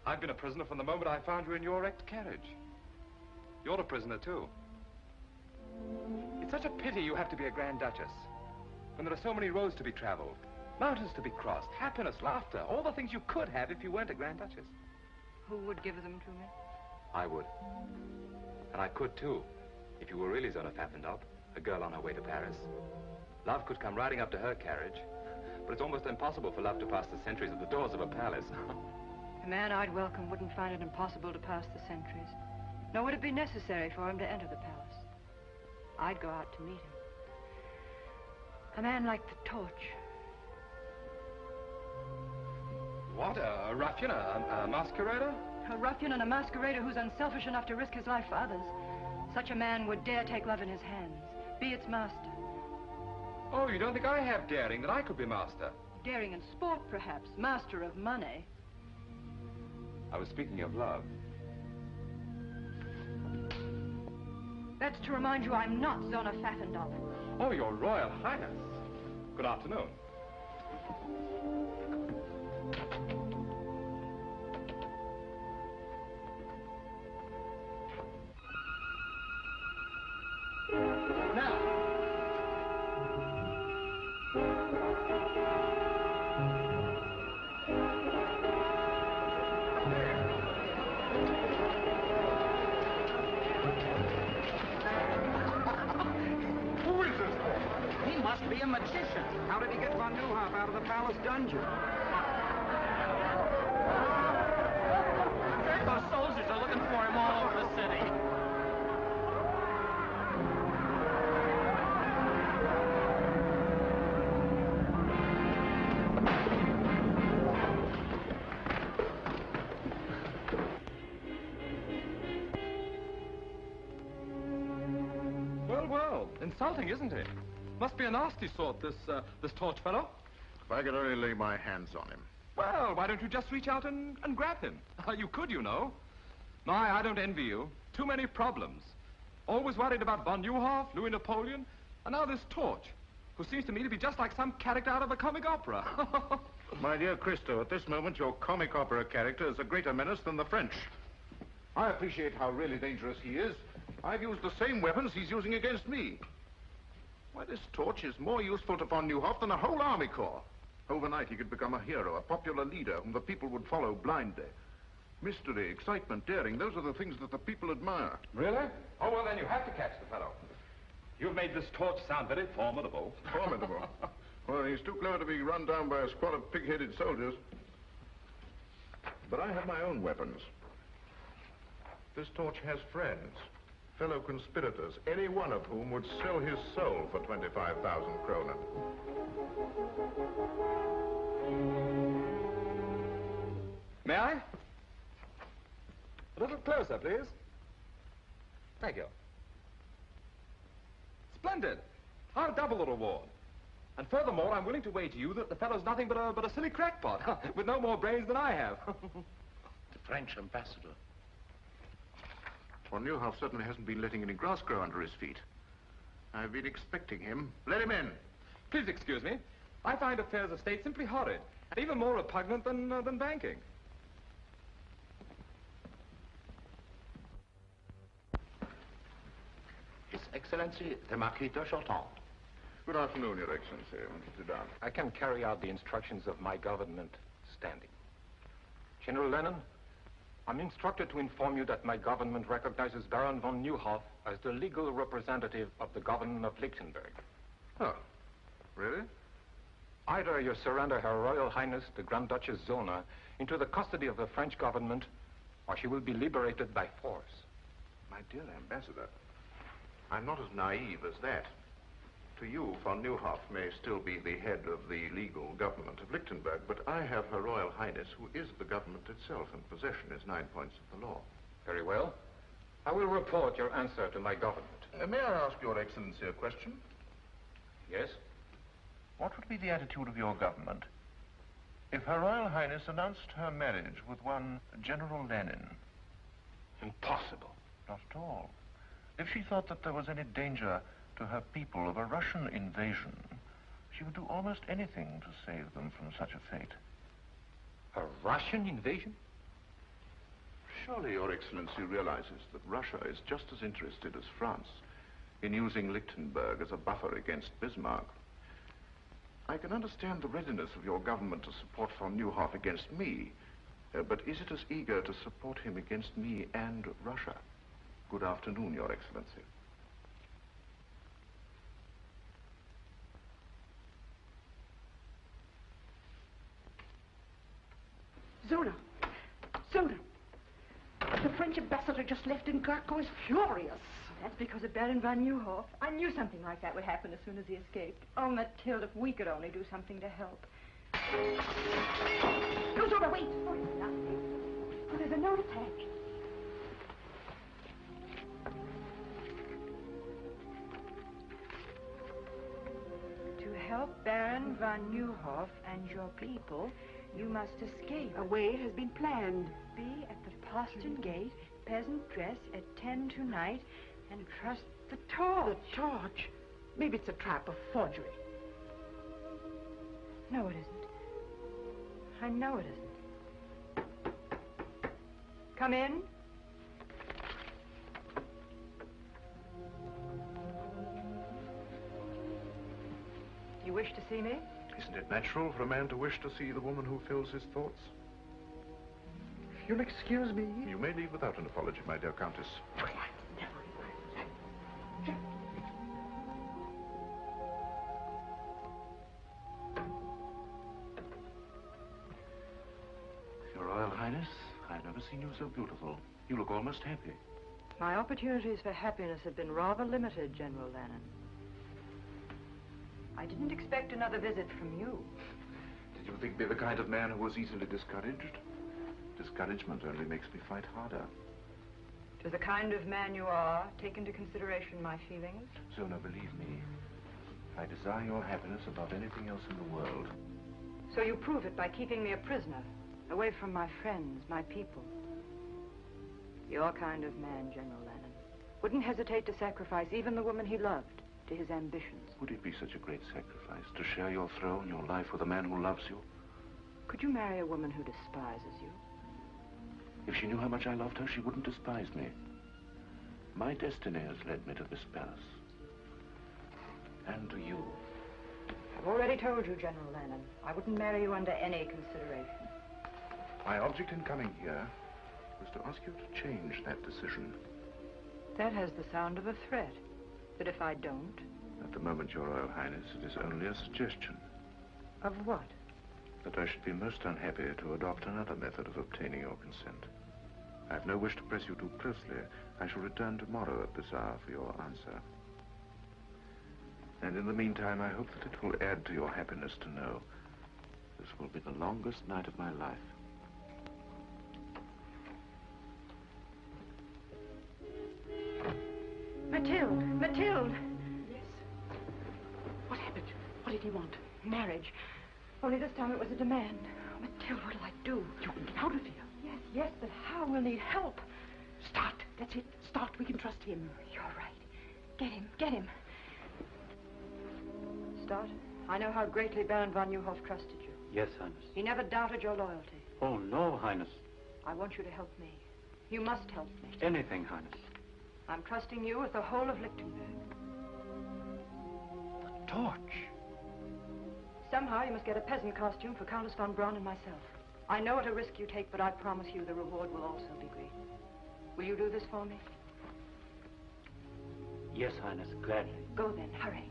I've been a prisoner from the moment I found you in your wrecked carriage. You're a prisoner, too. It's such a pity you have to be a Grand Duchess, when there are so many roads to be traveled, Mountains to be crossed, happiness, laughter, all the things you could have if you weren't a Grand Duchess. Who would give them to me? I would. And I could, too, if you were really Zona Pfaffendorf, a girl on her way to Paris. Love could come riding up to her carriage, but it's almost impossible for love to pass the sentries at the doors of a palace. The man I'd welcome wouldn't find it impossible to pass the sentries, nor would it be necessary for him to enter the palace. I'd go out to meet him. A man like the torch. What? A ruffian? A masquerader? A ruffian and a masquerader who's unselfish enough to risk his life for others. Such a man would dare take love in his hands, be its master. Oh, you don't think I have daring, that I could be master? Daring in sport, perhaps. Master of money. I was speaking of love. That's to remind you I'm not Zona Pfaffendorf. Oh, Your Royal Highness. Good afternoon. Be a magician. How did he get von Neuhoff out of the palace dungeon? Those soldiers are looking for him all over the city. Well, well, insulting, isn't it? Must be a nasty sort, this torch fellow. If I could only lay my hands on him. Well, why don't you just reach out and grab him? You could, you know. My, I don't envy you. Too many problems. Always worried about von Neuhoff, Louis Napoleon, and now this torch, who seems to me to be just like some character out of a comic opera. My dear Cristo, at this moment, your comic opera character is a greater menace than the French. I appreciate how really dangerous he is. I've used the same weapons he's using against me. Why, this torch is more useful to von Neuhoff than a whole army corps. Overnight, he could become a hero, a popular leader whom the people would follow blindly. Mystery, excitement, daring, those are the things that the people admire. Really? Oh, well, then you have to catch the fellow. You've made this torch sound very formidable. Formidable? Well, he's too clever to be run down by a squad of pig-headed soldiers. But I have my own weapons. This torch has friends. Fellow conspirators, any one of whom would sell his soul for 25,000 kroner. May I? A little closer, please. Thank you. Splendid. I'll double the reward. And furthermore, I'm willing to wager you that the fellow's nothing but a silly crackpot, with no more brains than I have. The French ambassador. Von Neuhoff certainly hasn't been letting any grass grow under his feet. I've been expecting him. Let him in. Please excuse me. I find affairs of state simply horrid, and even more repugnant than banking. His Excellency, the Marquis de Joan. Good afternoon, Your Excellency. Sit down. I can carry out the instructions of my government standing. General Lennon, I'm instructed to inform you that my government recognizes Baron von Neuhoff as the legal representative of the government of Lichtenberg. Oh, really? Either you surrender Her Royal Highness, the Grand Duchess Zona, into the custody of the French government, or she will be liberated by force. My dear Ambassador, I'm not as naive as that. To you, von Neuhoff may still be the head of the legal government of Lichtenberg, but I have Her Royal Highness, who is the government itself, and possession is 9 points of the law. Very well. I will report your answer to my government. May I ask Your Excellency a question? Yes? What would be the attitude of your government if Her Royal Highness announced her marriage with one General Lenin? Impossible. Not at all. If she thought that there was any danger to her people of a Russian invasion, she would do almost anything to save them from such a fate. A Russian invasion? Surely Your Excellency realizes that Russia is just as interested as France in using Lichtenberg as a buffer against Bismarck. I can understand the readiness of your government to support von Neuhoff against me, but is it as eager to support him against me and Russia? Good afternoon, Your Excellency. Zona! Zona! The French ambassador just left and Garko is furious. That's because of Baron von Neuhoff. I knew something like that would happen as soon as he escaped. Oh, Mathilde, if we could only do something to help. No, Zona, wait! Oh, it's nothing. Oh, there's a note attached. To help Baron von Neuhoff and your people, you must escape. A way has been planned. Be at the postern gate, peasant dress, at 10 tonight, and trust the torch. The torch? Maybe it's a trap, a forgery. No, it isn't. I know it isn't. Come in. You wish to see me? Isn't it natural for a man to wish to see the woman who fills his thoughts? You'll excuse me? You may leave without an apology, my dear Countess. Your Royal Highness, I've never seen you so beautiful. You look almost happy. My opportunities for happiness have been rather limited, General Lennon. I didn't expect another visit from you. Did you think me the kind of man who was easily discouraged? Discouragement only makes me fight harder. To the kind of man you are, take into consideration my feelings. Zona, believe me, I desire your happiness above anything else in the world. So you prove it by keeping me a prisoner, away from my friends, my people. Your kind of man, General Lennon, wouldn't hesitate to sacrifice even the woman he loved to his ambitions. Would it be such a great sacrifice to share your throne, your life with a man who loves you? Could you marry a woman who despises you? If she knew how much I loved her, she wouldn't despise me. My destiny has led me to this palace. And to you. I've already told you, General Lennon, I wouldn't marry you under any consideration. My object in coming here was to ask you to change that decision. That has the sound of a threat. But if I don't? At the moment, Your Royal Highness, it is only a suggestion. Of what? That I should be most unhappy to adopt another method of obtaining your consent. I have no wish to press you too closely. I shall return tomorrow at this hour for your answer. And in the meantime, I hope that it will add to your happiness to know this will be the longest night of my life. Mathilde! Mathilde! Yes? What happened? What did he want? Marriage. Only this time it was a demand. Oh, Mathilde, what'll I do? You can get out of here. Yes, but how? We'll need help. Start. That's it. Start. We can trust him. You're right. Get him. Start. I know how greatly Baron von Neuhoff trusted you. Yes, Highness. He never doubted your loyalty. Oh, no, Highness. I want you to help me. You must help me. Anything, Highness. I'm trusting you with the whole of Lichtenberg. The torch. Somehow you must get a peasant costume for Countess von Braun and myself. I know what a risk you take, but I promise you the reward will also be great. Will you do this for me? Yes, Highness, gladly. Go then, hurry.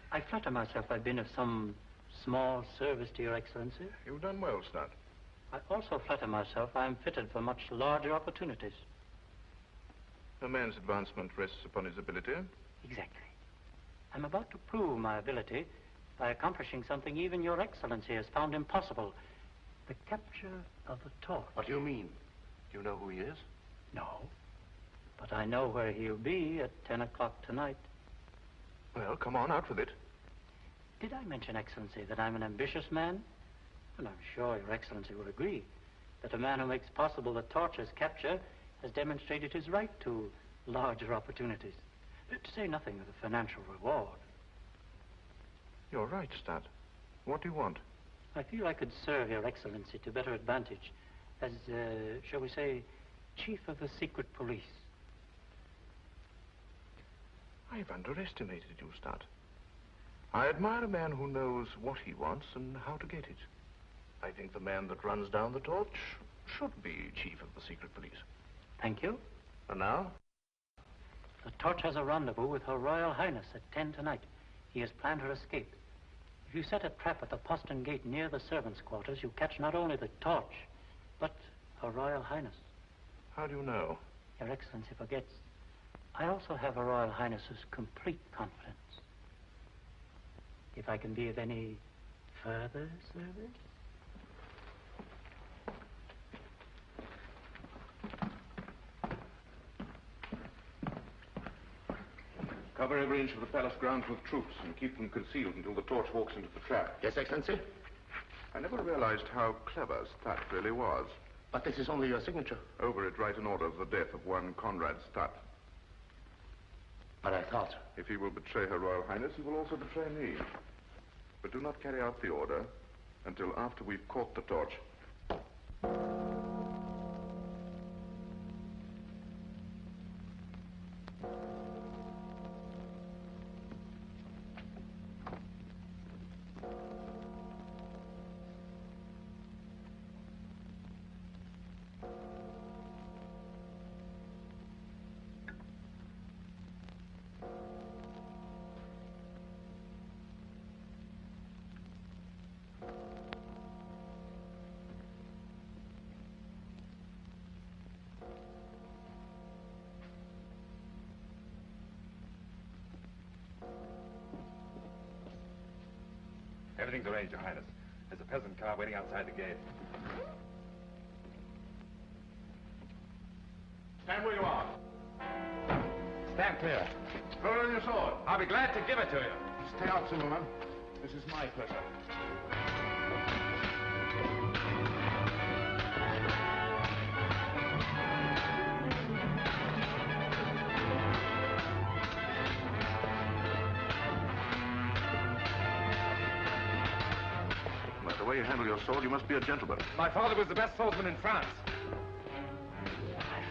I flatter myself I've been of some small service to Your Excellency. You've done well, Stott. I also flatter myself I am fitted for much larger opportunities. A man's advancement rests upon his ability. Exactly. I'm about to prove my ability by accomplishing something even Your Excellency has found impossible. The capture of the torch. What do you mean? Do you know who he is? No. But I know where he'll be at 10 o'clock tonight. Well, come on, out with it. Did I mention, Excellency, that I'm an ambitious man? Well, I'm sure Your Excellency will agree that a man who makes possible the torch's capture has demonstrated his right to larger opportunities. To say nothing of the financial reward. You're right, Stat. What do you want? I feel I could serve Your Excellency to better advantage as, shall we say, Chief of the Secret Police. I've underestimated you, Stat. I admire a man who knows what he wants and how to get it. I think the man that runs down the torch should be Chief of the Secret Police. Thank you. And now? The torch has a rendezvous with Her Royal Highness at 10 tonight. He has planned her escape. If you set a trap at the postern gate near the servants' quarters, you catch not only the torch, but Her Royal Highness. How do you know? Your Excellency forgets. I also have Her Royal Highness's complete confidence. If I can be of any further service? Cover every inch of the palace grounds with troops and keep them concealed until the torch walks into the trap. Yes, Excellency? I never realized how clever Stat really was. But this is only your signature. Over it, write an order of the death of one Conrad Stat. But I thought... If he will betray Her Royal Highness, he will also betray me. But do not carry out the order until after we've caught the torch. Everything's arranged, Your Highness. There's a peasant car waiting outside the gate. Stand where you are. Stand clear. Throw down your sword. I'll be glad to give it to you. Stay out, Zimmerman. This is my pleasure. The way you handle your sword, you must be a gentleman. My father was the best swordsman in France.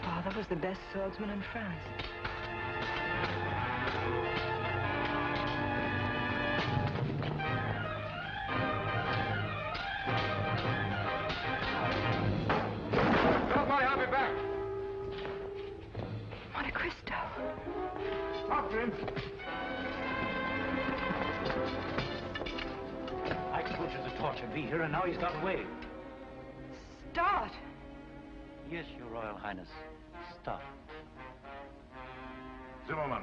My father was the best swordsman in France. Don't worry, I'll be back. Monte Cristo. After him. I told you the torch would be here, and now he's got away. Start! Yes, Your Royal Highness. Stop. Zimmerman.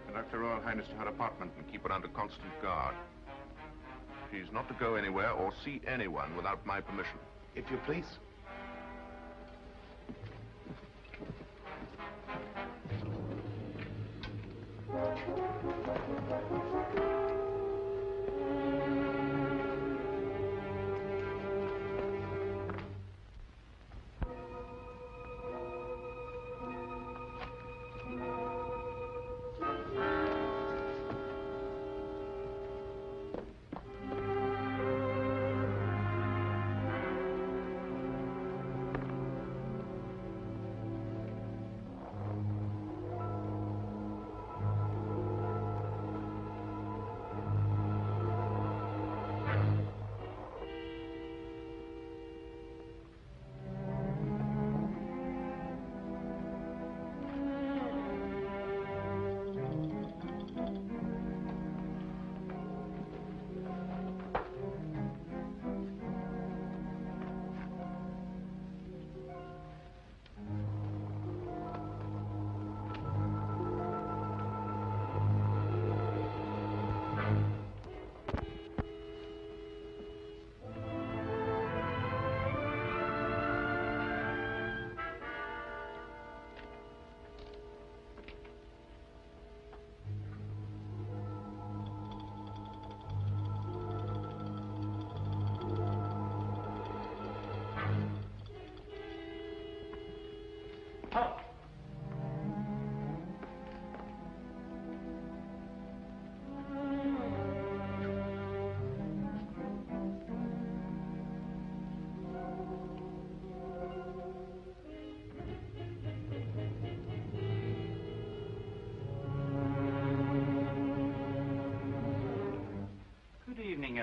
Conduct Her Royal Highness to her apartment and keep her under constant guard. She's not to go anywhere or see anyone without my permission. If you please.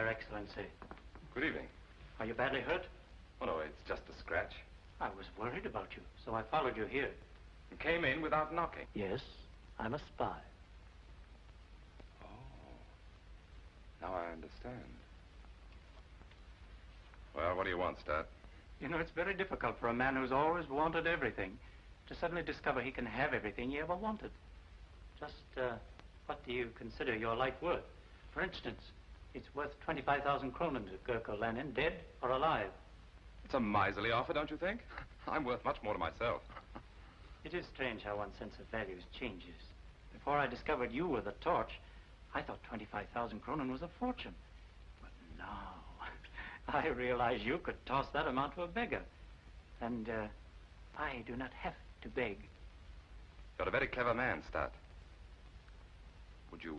Excellency. Good evening. Are you badly hurt? Oh, no, it's just a scratch. I was worried about you, so I followed you here. You came in without knocking. Yes, I'm a spy. Oh. Now I understand. Well, what do you want, Stat? You know, it's very difficult for a man who's always wanted everything to suddenly discover he can have everything he ever wanted. Just, what do you consider your life worth? For instance, it's worth 25,000 kronen to Gurko Lenin, dead or alive. It's a miserly offer, don't you think? I'm worth much more to myself. It is strange how one's sense of values changes. Before I discovered you were the torch, I thought 25,000 kronen was a fortune. But now, I realize you could toss that amount to a beggar. And, I do not have to beg. You're a very clever man, Stat. Would you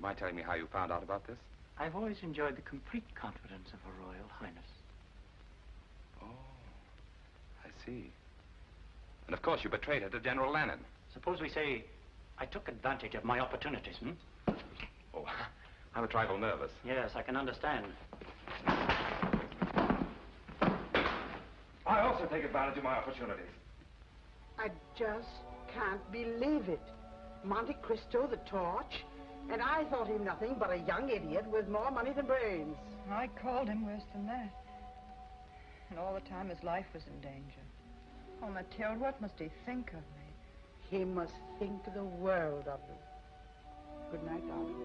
mind telling me how you found out about this? I've always enjoyed the complete confidence of Her Royal Highness. Oh, I see. And of course you betrayed her to General Lenin. Suppose we say I took advantage of my opportunities, Oh, I'm a trifle nervous. Yes, I can understand. I also take advantage of my opportunities. I just can't believe it. Monte Cristo, the torch, and I thought him nothing but a young idiot with more money than brains. I called him worse than that. And all the time his life was in danger. Oh, Mathilde, what must he think of me? He must think the world of you. Good night, darling.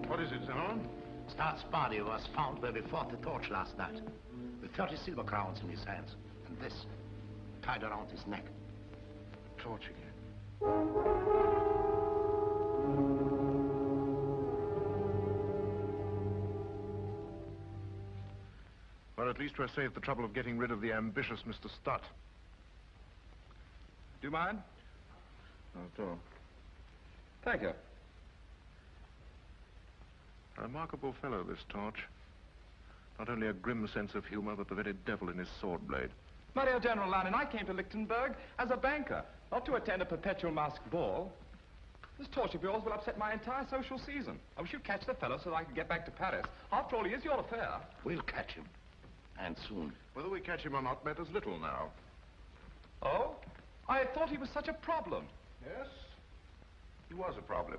What is it, Zimmerman? Start's body was found where we fought the torch last night, with 30 silver crowns in his hands, and this tied around his neck. Torch again. Well, at least we're saved the trouble of getting rid of the ambitious Mr. Stutt. Do you mind? Not at all. Thank you. A remarkable fellow, this Torch. Not only a grim sense of humor, but the very devil in his sword blade. My dear General Lenin, I came to Lichtenberg as a banker, not to attend a perpetual masked ball. This torch of yours will upset my entire social season. I wish you'd catch the fellow so that I can get back to Paris. After all, he is your affair. We'll catch him. And soon. Whether we catch him or not matters little now. Oh? I thought he was such a problem. Yes, he was a problem.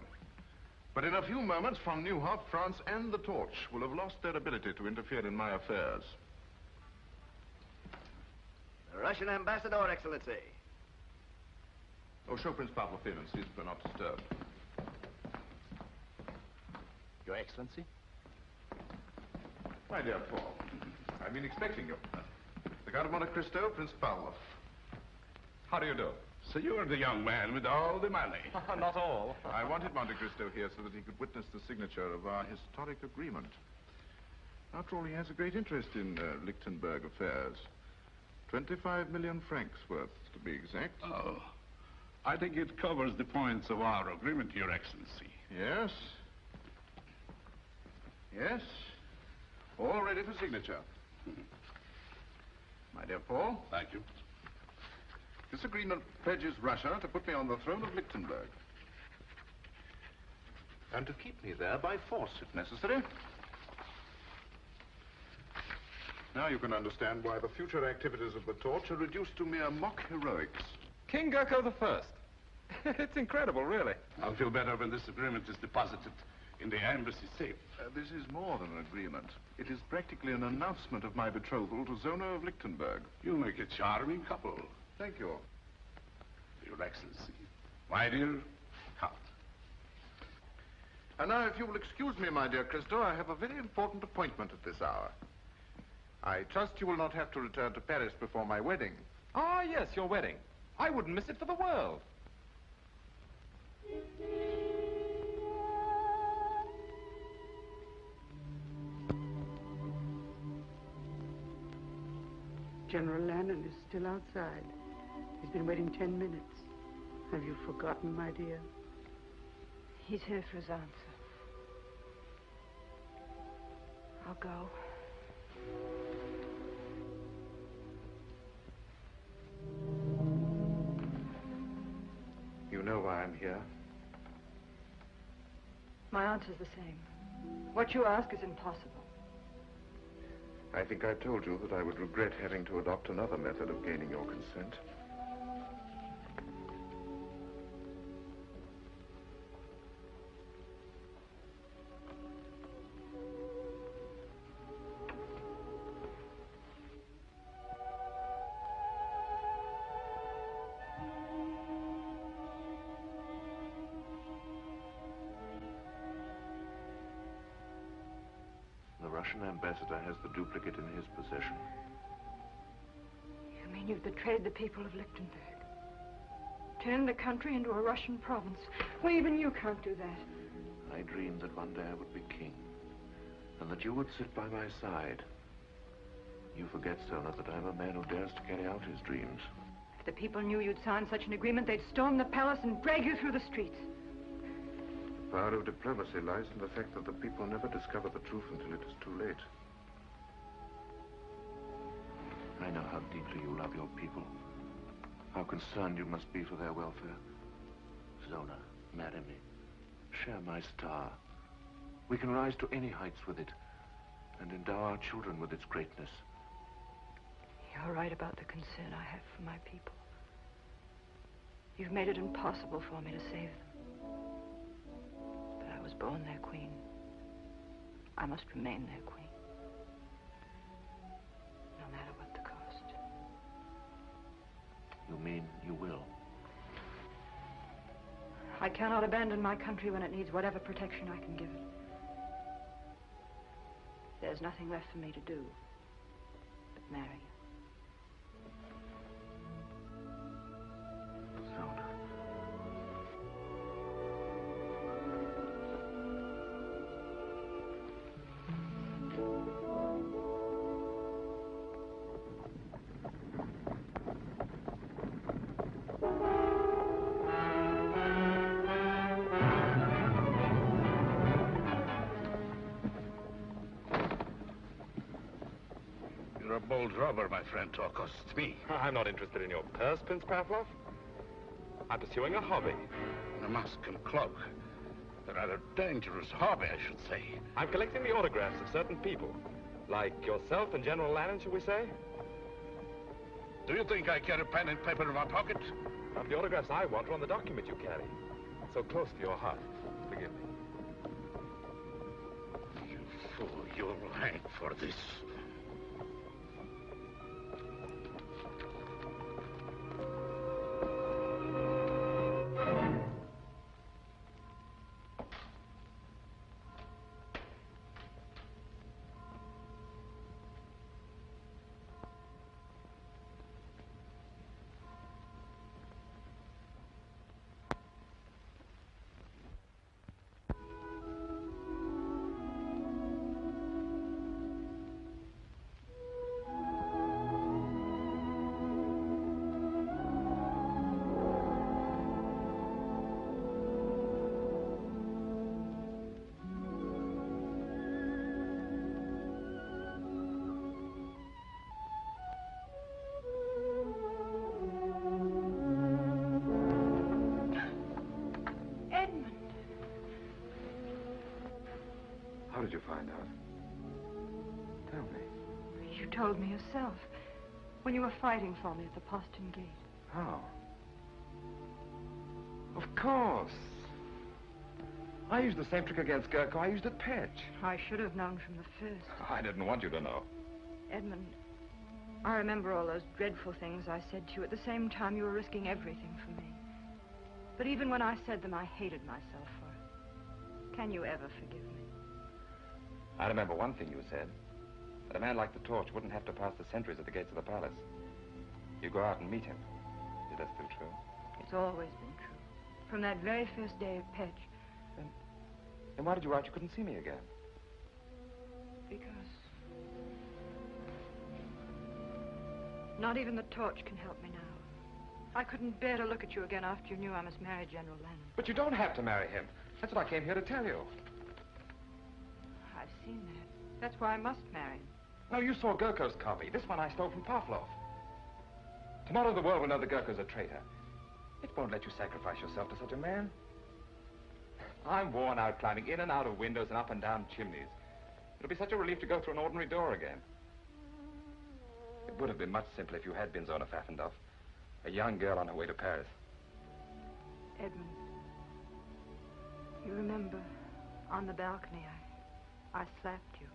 But in a few moments, von Neuhoff, France, and the Torch will have lost their ability to interfere in my affairs. The Russian ambassador, Excellency. Oh, show Prince Pavlov in and see that we're not disturbed. Your Excellency? My dear Paul, I've been expecting you. The Count of Monte Cristo, Prince Pavlov. How do you do? So you're the young man with all the money. Not all. I wanted Monte Cristo here so that he could witness the signature of our historic agreement. After all, he has a great interest in Lichtenberg affairs. 25 million francs worth, to be exact. Oh, I think it covers the points of our agreement, Your Excellency. Yes. Yes. All ready for signature. My dear Paul. Thank you. This agreement pledges Russia to put me on the throne of Lichtenberg. And to keep me there by force, if necessary. Now you can understand why the future activities of the Torch are reduced to mere mock heroics. King Gurko I. It's incredible, really. I'll feel better when this agreement is deposited in the embassy safe. This is more than an agreement. It is practically an announcement of my betrothal to Zona of Lichtenberg. You make a charming couple. Thank you. Your Excellency. My dear Count. And now, if you will excuse me, my dear Cristo, I have a very important appointment at this hour. I trust you will not have to return to Paris before my wedding. Ah, yes, your wedding. I wouldn't miss it for the world. General Lenin is still outside. He's been waiting 10 minutes. Have you forgotten, my dear? He's here for his answer. I'll go. You know why I'm here? My answer's the same. What you ask is impossible. I think I told you that I would regret having to adopt another method of gaining your consent. The Russian ambassador has the duplicate in his possession. You mean you've betrayed the people of Lichtenberg? Turned the country into a Russian province? Well, even you can't do that. I dreamed that one day I would be king, and that you would sit by my side. You forget, Sona, that I'm a man who dares to carry out his dreams. If the people knew you'd signed such an agreement, they'd storm the palace and drag you through the streets. The power of diplomacy lies in the fact that the people never discover the truth until it is too late. I know how deeply you love your people, how concerned you must be for their welfare. Zona, marry me. Share my star. We can rise to any heights with it, and endow our children with its greatness. You're right about the concern I have for my people. You've made it impossible for me to save them. But I was born their queen. I must remain their queen. No matter what the cost. You mean you will? I cannot abandon my country when it needs whatever protection I can give it. There's nothing left for me to do but marry you. You're a bold robber, my friend, to accost me. I'm not interested in your purse, Prince Pavlov. I'm pursuing a hobby. A mask and cloak. A rather dangerous hobby, I should say. I'm collecting the autographs of certain people. Like yourself and General Lannon, shall we say? Do you think I carry pen and paper in my pocket? Now, the autographs I want are on the document you carry. So close to your heart. Forgive me. You fool, you'll hang for this. How did you find out? Tell me. You told me yourself. When you were fighting for me at the postern gate. How? Of course. I used the same trick against Gurko I used at Petch. I should have known from the first. I didn't want you to know. Edmund, I remember all those dreadful things I said to you. At the same time, you were risking everything for me. But even when I said them, I hated myself for it. Can you ever forgive me? I remember one thing you said. That a man like the Torch wouldn't have to pass the sentries at the gates of the palace. You go out and meet him. Is that still true? It's always been true. From that very first day at Petch. Then why did you write you couldn't see me again? Because... not even the Torch can help me now. I couldn't bear to look at you again after you knew I must marry General Lannon. But you don't have to marry him. That's what I came here to tell you. I've seen that. That's why I must marry him. No, you saw Gurko's copy. This one I stole from Pavlov. Tomorrow the world will know that Gurko's a traitor. It won't let you sacrifice yourself to such a man. I'm worn out climbing in and out of windows and up and down chimneys. It'll be such a relief to go through an ordinary door again. It would have been much simpler if you had been Zona Pfaffendorf, a young girl on her way to Paris. Edmund, you remember, on the balcony, I slapped you.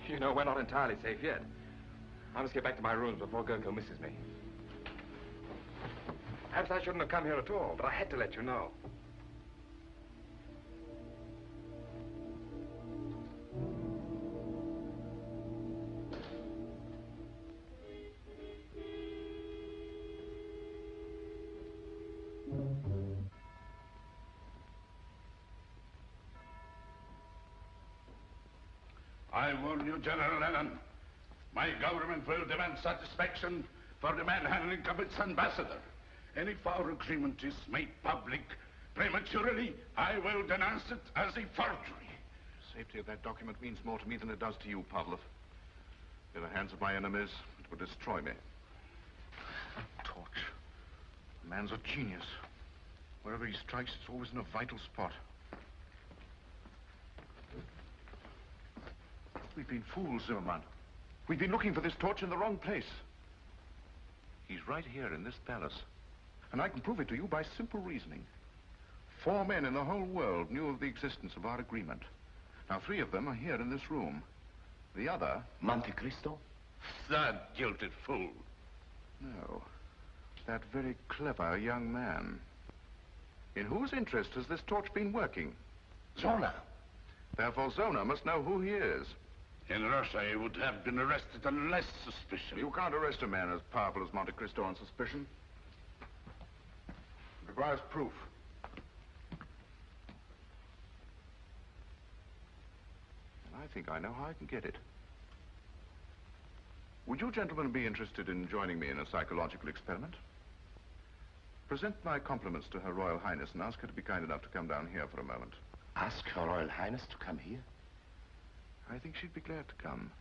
You know, we're not entirely safe yet. I must get back to my rooms before Gurko misses me. Perhaps I shouldn't have come here at all, but I had to let you know. I warn you, General Lennon, my government will demand satisfaction for the manhandling of its ambassador. And if our agreement is made public prematurely, I will denounce it as a forgery. Safety of that document means more to me than it does to you, Pavlov. In the hands of my enemies, it would destroy me. Torch. The man's a genius. Wherever he strikes, it's always in a vital spot. We've been fools, Zimmerman. We've been looking for this torch in the wrong place. He's right here in this palace. And I can prove it to you by simple reasoning. 4 men in the whole world knew of the existence of our agreement. Now, 3 of them are here in this room. The other... Monte Cristo? That jilted fool. No. That very clever young man. In whose interest has this torch been working? Zona. Therefore, Zona must know who he is. In Russia, he would have been arrested on less suspicion. You can't arrest a man as powerful as Monte Cristo on suspicion. It requires proof. And I think I know how I can get it. Would you gentlemen be interested in joining me in a psychological experiment? Present my compliments to Her Royal Highness and ask her to be kind enough to come down here for a moment. Ask Her Royal Highness to come here? I think she'd be glad to come.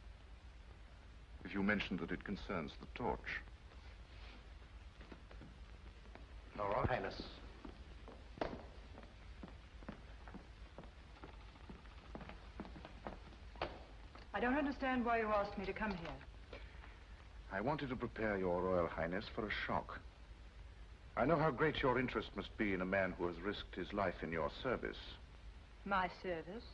If you mentioned that it concerns the torch. Her Royal Highness. I don't understand why you asked me to come here. I wanted to prepare your Royal Highness for a shock. I know how great your interest must be in a man who has risked his life in your service. My service?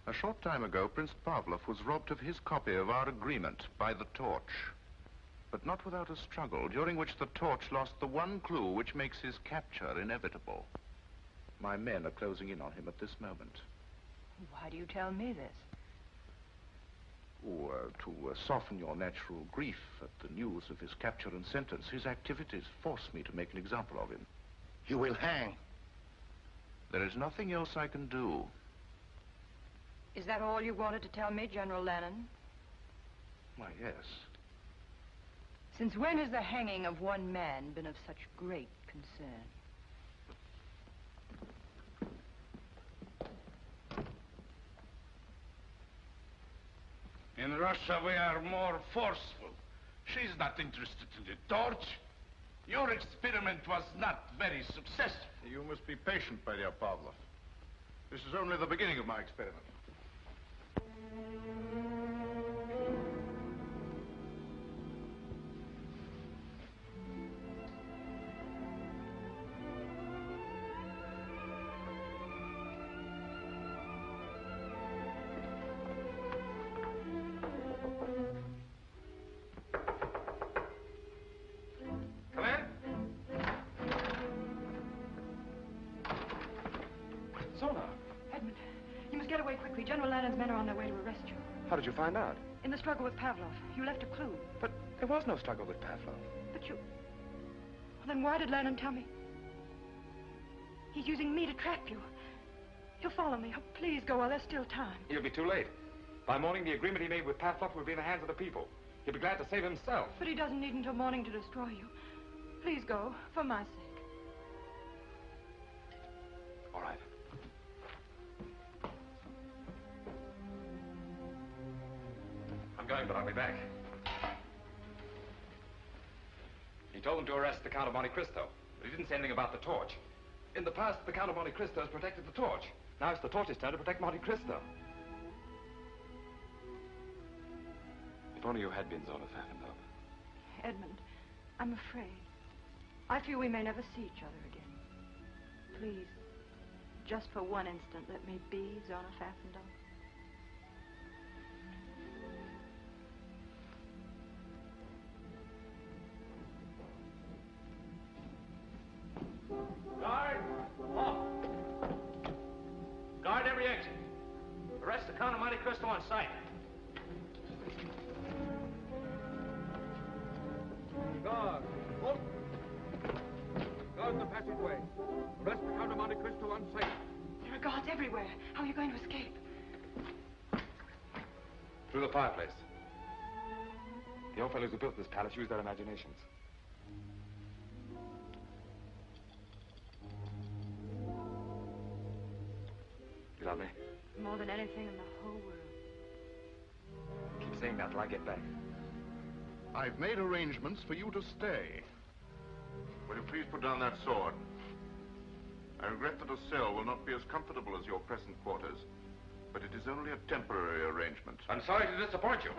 A short time ago, Prince Pavlov was robbed of his copy of our agreement by the torch. But not without a struggle, during which the torch lost the one clue which makes his capture inevitable. My men are closing in on him at this moment. Why do you tell me this? To soften your natural grief at the news of his capture and sentence, his activities force me to make an example of him. You will hang. There is nothing else I can do. Is that all you wanted to tell me, General Lennon? Why, yes. Since when has the hanging of one man been of such great concern? In Russia, we are more forceful. She's not interested in the torch. Your experiment was not very successful. You must be patient, my dear Pavlov. This is only the beginning of my experiment. How did you find out? In the struggle with Pavlov. You left a clue. But there was no struggle with Pavlov. But you... Well, then why did Lennon tell me? He's using me to trap you. He'll follow me. Oh, please go while there's still time. He'll be too late. By morning, the agreement he made with Pavlov will be in the hands of the people. He'll be glad to save himself. But he doesn't need until morning to destroy you. Please go, for my sake. All right. I'm going, but I'll be back. He told them to arrest the Count of Monte Cristo, but he didn't say anything about the torch. In the past, the Count of Monte Cristo has protected the torch. Now it's the torch's turn to protect Monte Cristo. If only you had been Zona Pfaffendaub. Edmund, I'm afraid. I fear we may never see each other again. Please, just for one instant, let me be Zona Pfaffendaub. Guard! Off! Guard every exit. Arrest the Count of Monte Cristo on sight. Guard! Halt! Guard the passageway. Arrest the Count of Monte Cristo on sight. There are guards everywhere. How are you going to escape? Through the fireplace. The old fellows who built this palace used their imaginations. You love me? More than anything in the whole world. Keep saying that till I get back. I've made arrangements for you to stay. Will you please put down that sword? I regret that a cell will not be as comfortable as your present quarters, but it is only a temporary arrangement. I'm sorry to disappoint you.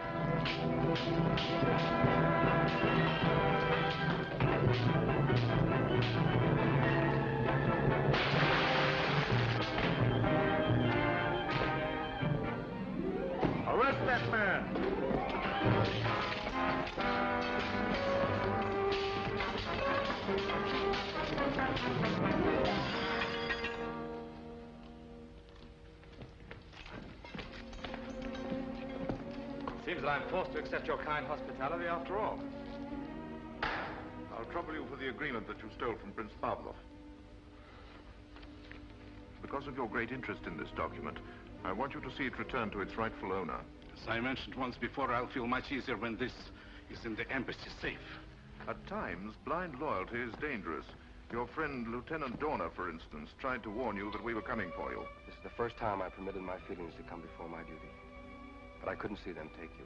Arrest that man! Seems that I'm forced to accept your kind hospitality after all. I'll trouble you for the agreement that you stole from Prince Pavlov. Because of your great interest in this document, I want you to see it returned to its rightful owner. As I mentioned once before, I'll feel much easier when this is in the embassy safe. At times, blind loyalty is dangerous. Your friend, Lieutenant Dorner, for instance, tried to warn you that we were coming for you. This is the first time I permitted my feelings to come before my duty. But I couldn't see them take you.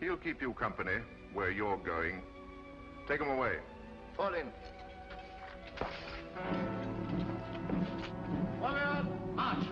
He'll keep you company where you're going. Take him away. Fall in. Warrior, march!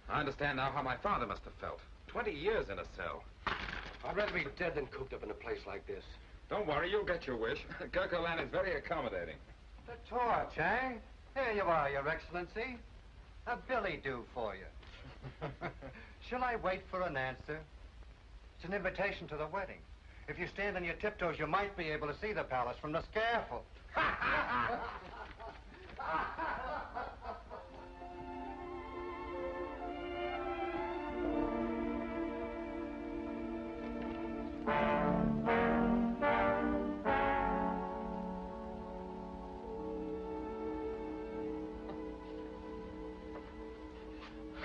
I understand now how my father must have felt. 20 years in a cell. I'd rather be dead than cooped up in a place like this. Don't worry, you'll get your wish. Gurkha Lan is very accommodating. The torch, eh? Here you are, Your Excellency. A billy do for you. Shall I wait for an answer? It's an invitation to the wedding. If you stand on your tiptoes, you might be able to see the palace from the scaffold.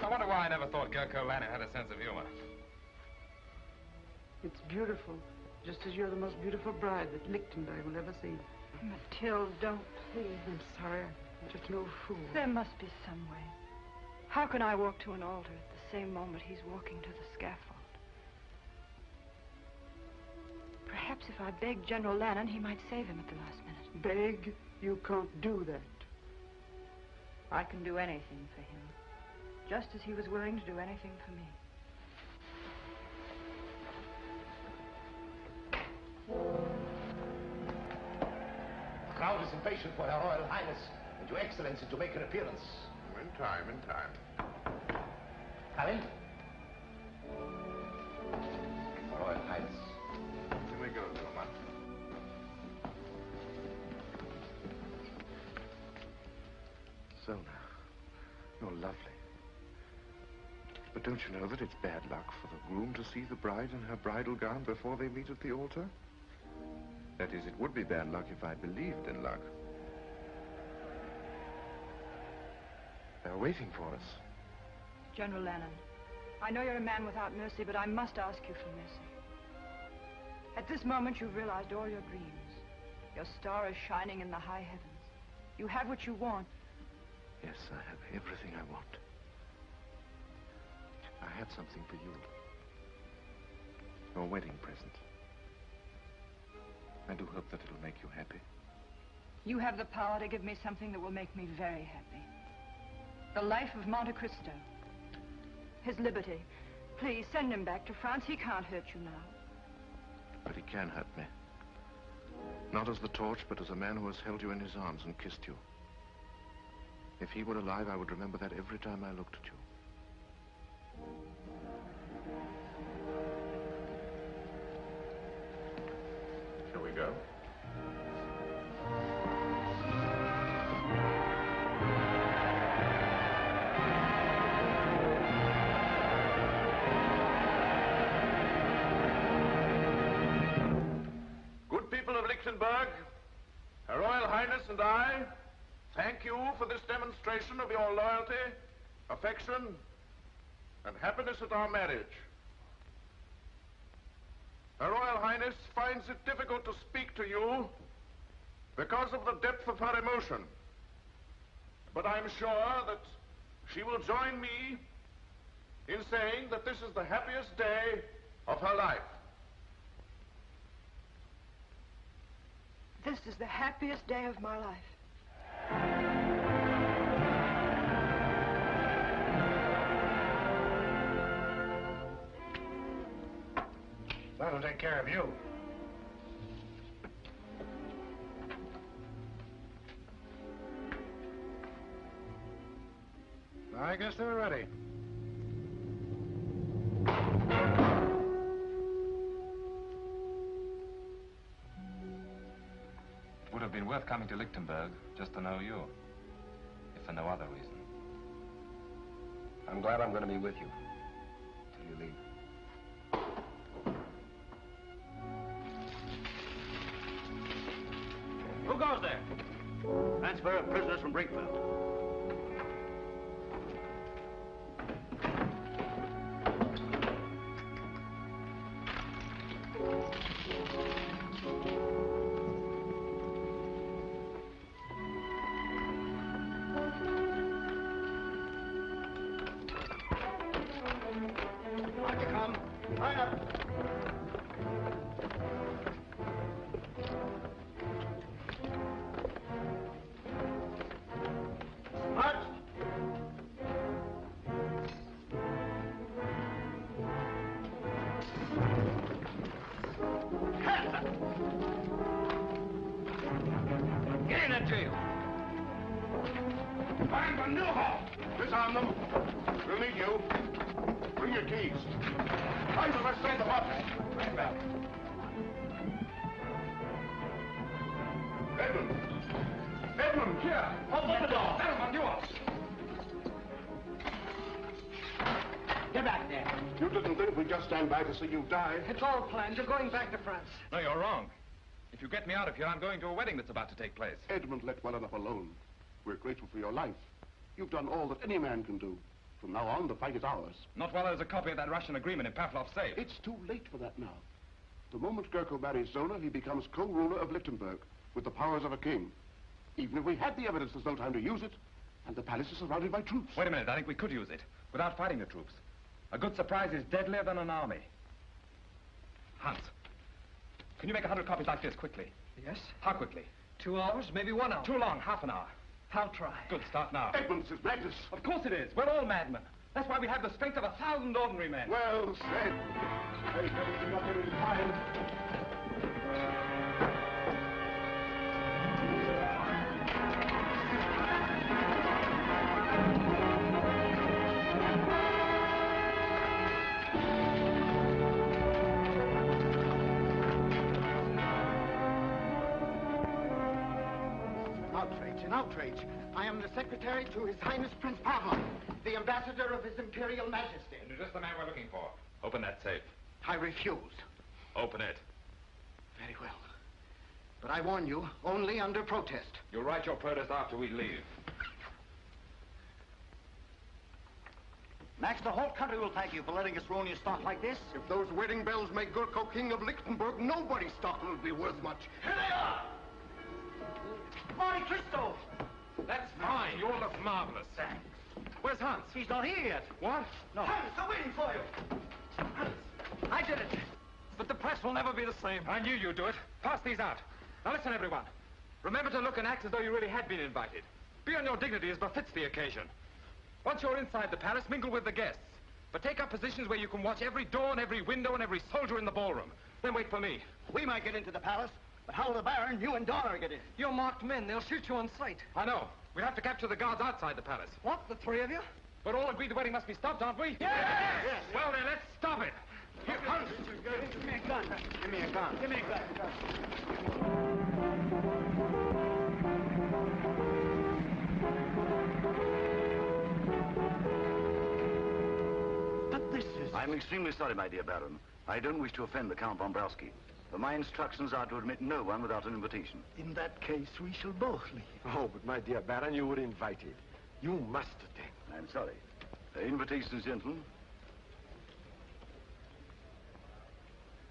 I wonder why I never thought Gurkha Lan had a sense of humor. It's beautiful, just as you're the most beautiful bride that Lichtenberg will ever see. Mathilde, don't, please. I'm sorry. I'm just no fool. There must be some way. How can I walk to an altar at the same moment he's walking to the scaffold? Perhaps if I begged General Lannon, he might save him at the last minute. Beg? You can't do that. I can do anything for him, just as he was willing to do anything for me. The crowd is impatient for Her Royal Highness and Your Excellency to make her appearance. In time, in time. Come in. Her Royal Highness. Here we go, Joan. Zona, you're lovely. But don't you know that it's bad luck for the groom to see the bride in her bridal gown before they meet at the altar? That is, it would be bad luck if I believed in luck. They're waiting for us. General Lennon, I know you're a man without mercy, but I must ask you for mercy. At this moment, you've realized all your dreams. Your star is shining in the high heavens. You have what you want. Yes, I have everything I want. I have something for you. Your wedding present. I do hope that it'll make you happy. You have the power to give me something that will make me very happy. The life of Monte Cristo. His liberty. Please, send him back to France. He can't hurt you now. But he can hurt me. Not as the torch, but as a man who has held you in his arms and kissed you. If he were alive, I would remember that every time I looked at you. Shall we go? Good people of Lichtenberg, Her Royal Highness and I thank you for this demonstration of your loyalty, affection, and happiness at our marriage. Her Royal Highness finds it difficult to speak to you because of the depth of her emotion. But I'm sure that she will join me in saying that this is the happiest day of her life. This is the happiest day of my life. That'll take care of you. I guess they're ready. It would have been worth coming to Lichtenberg just to know you, if for no other reason. I'm glad I'm going to be with you till you leave. Who goes there? Transfer of prisoners from Brinkfield. On you come. Line up. March. Get in that jail. Find the new hall. Disarm them. We'll need you. Bring your keys. Find them, let's send them up. Right back. Edmund! Edmund, here! Open the door. Gentlemen, you up. Get back there. You didn't think we'd just stand by to see you die? It's all planned. You're going back to France. No, you're wrong. If you get me out of here, I'm going to a wedding that's about to take place. Edmund, let well enough alone. We're grateful for your life. You've done all that any man can do. From now on, the fight is ours. Not while there's a copy of that Russian agreement in Pavlov's safe. It's too late for that now. The moment Gurko marries Zona, he becomes co-ruler of Lichtenberg with the powers of a king. Even if we had the evidence, there's no time to use it, and the palace is surrounded by troops. Wait a minute, I think we could use it without fighting the troops. A good surprise is deadlier than an army. Hans, can you make 100 copies like this quickly? Yes? How quickly? 2 hours, maybe 1 hour. Too long, half an hour. I'll try. Good, start now. Edmund, this is madness. Of course it is. We're all madmen. That's why we have the strength of 1,000 ordinary men. Well said. Hey, you got there in time. Outrageous. an outrage. I am the secretary to His Highness Prince Pavlov, the ambassador of His Imperial Majesty. You're just the man we're looking for. Open that safe. I refuse. Open it. Very well. But I warn you, only under protest. You'll write your protest after we leave. Max, the whole country will thank you for letting us ruin your stock like this. If those wedding bells make Gurko king of Lichtenberg, nobody's stock will be worth much. Here they are! Monte Cristo! That's fine. You all look marvelous. Thanks. Where's Hans? He's not here yet. What? No. Hans, they're waiting for you. Hans, I did it. But the press will never be the same. I knew you'd do it. Pass these out. Now listen, everyone. Remember to look and act as though you really had been invited. Be on your dignity as befits the occasion. Once you're inside the palace, mingle with the guests. But take up positions where you can watch every door and every window and every soldier in the ballroom. Then wait for me. We might get into the palace, but how will the Baron, you and Donna get in? You're marked men. They'll shoot you on sight. I know. We'll have to capture the guards outside the palace. What, the three of you? But all agreed the wedding must be stopped, aren't we? Yes! Yes! Well, then, let's stop it. Here, Hans. Give me a gun. Give me a gun. Give me a gun. But this is... I'm extremely sorry, my dear Baron. I don't wish to offend the Count von Browski. But my instructions are to admit no one without an invitation. In that case, we shall both leave. Oh, but my dear Baron, you were invited. You must attend. I'm sorry. Invitations, gentlemen.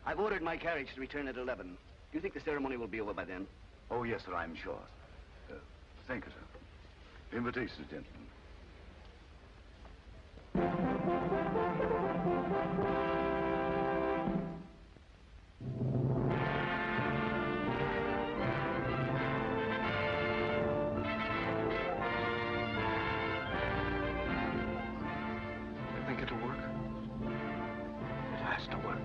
I've ordered my carriage to return at 11. Do you think the ceremony will be over by then? Oh, yes, sir, I'm sure. Thank you, sir. Invitations, gentlemen. You think it'll work? It has to work.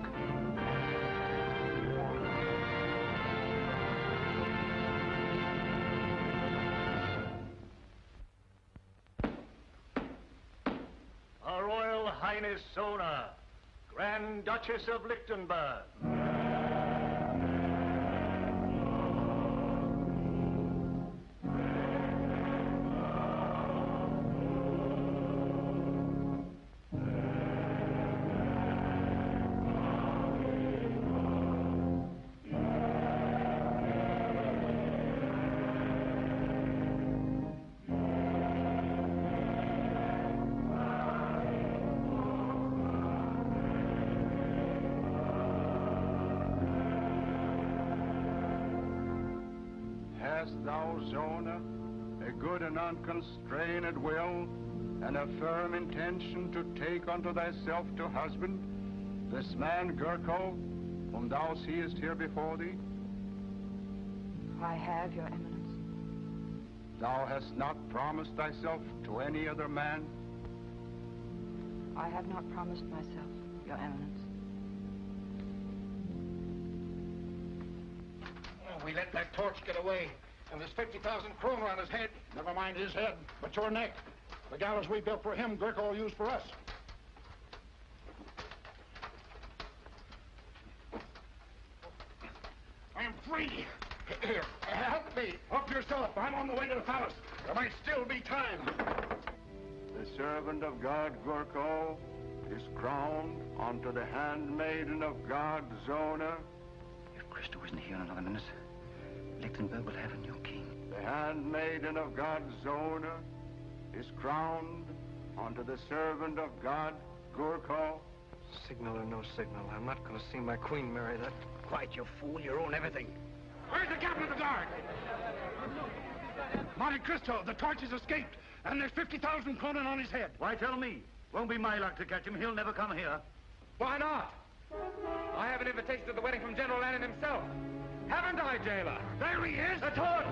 Her Royal Highness Joan, Grand Duchess of Lichtenberg. Hast thou, Zona, a good and unconstrained will, and a firm intention to take unto thyself to husband this man Gurko, whom thou seest here before thee? I have, Your Eminence. Thou hast not promised thyself to any other man? I have not promised myself, Your Eminence. We let that torch get away, and there's 50,000 kroner on his head. Never mind his head, but your neck. The gallows we built for him, Gurko will use for us. I am free. Here, help me. Help yourself. I'm on the way to the palace. There might still be time. The servant of God, Gurko, is crowned unto the handmaiden of God, Zona. If Cristo isn't here in another minute, Lichtenberg will have a new king. The handmaiden of God, Zona, is crowned unto the servant of God, Gurko. Signal or no signal, I'm not going to see my queen marry that. Quiet, you fool. You own everything. Where's the captain of the guard? Monte Cristo, the torch has escaped, and there's 50,000 kroner on his head. Why tell me? Won't be my luck to catch him. He'll never come here. Why not? I have an invitation to the wedding from General Lannon himself. Haven't I, jailer? There he is! The torch!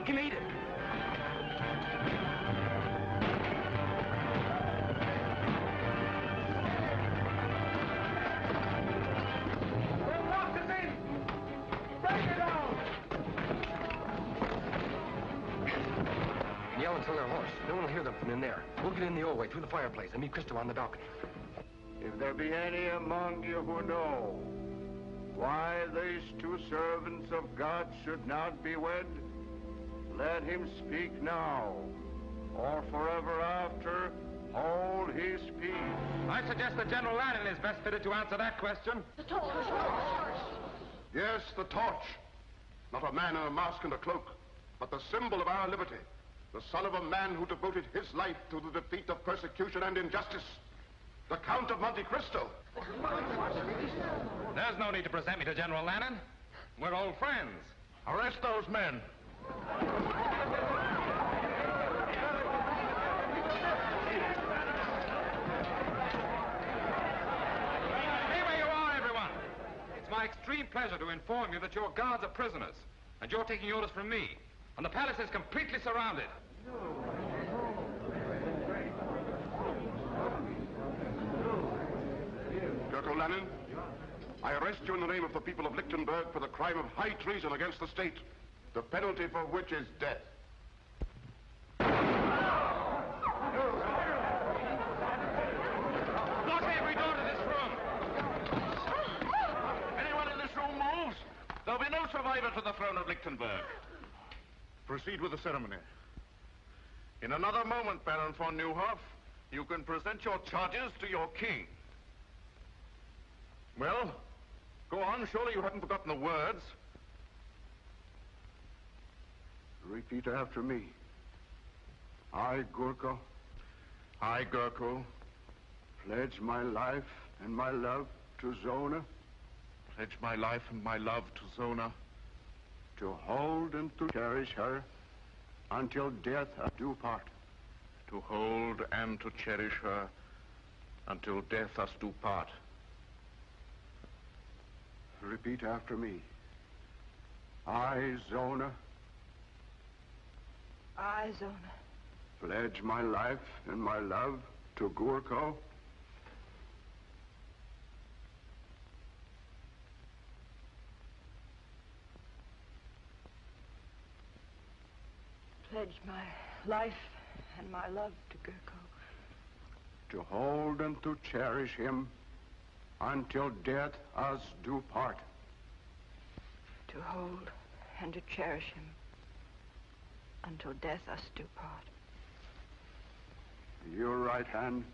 He made it. Yell until they're hoarse. No one will hear them from in there. We'll get in the old way, through the fireplace, and meet Cristo on the balcony. If there be any among you who know why these two servants of God should not be wed, let him speak now, or forever after hold his peace. I suggest that General Lannon is best fitted to answer that question. The torch! Yes, the torch. Not a man in a mask and a cloak, but the symbol of our liberty. The son of a man who devoted his life to the defeat of persecution and injustice. The Count of Monte Cristo. There's no need to present me to General Lannon. We're old friends. Arrest those men. Stay where you are, everyone. It's my extreme pleasure to inform you that your guards are prisoners, and you're taking orders from me. And the palace is completely surrounded. Gurko Lannon, I arrest you in the name of the people of Lichtenberg for the crime of high treason against the state, the penalty for which is death. Lock every door to this room. Anyone in this room moves, there'll be no survivor to the throne of Lichtenberg. Proceed with the ceremony. In another moment, Baron von Neuhoff, you can present your charges to your king. Well, go on. Surely you haven't forgotten the words. Repeat after me. I, Gurko, pledge my life and my love to Zona. Pledge my life and my love to Zona. To hold and to cherish her until death us do part. To hold and to cherish her until death us do part. Repeat after me. I, Zona, pledge my life and my love to Gurko. Pledge my life and my love to Gurko. To hold and to cherish him until death us do part. To hold and to cherish him until death us do part. Your right hand.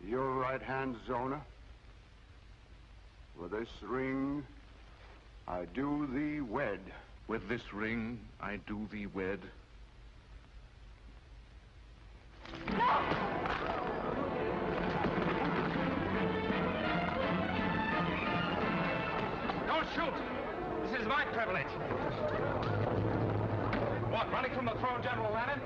Your right hand, Zona. With this ring, I do thee wed. With this ring, I do thee wed. Don't shoot! This is my privilege. What, running from the throne, General Lannon?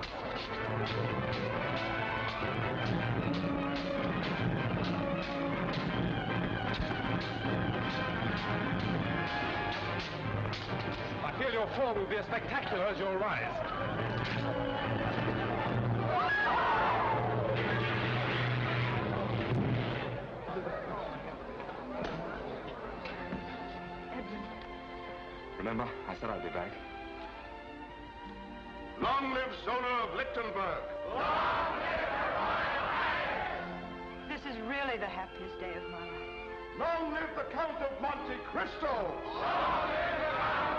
I feel your fall will be as spectacular as your rise. Remember, I said I'd be back. Long live Zona of Lichtenberg! Long live the Royal Highness! This is really the happiest day of my life. Long live the Count of Monte Cristo! Long live the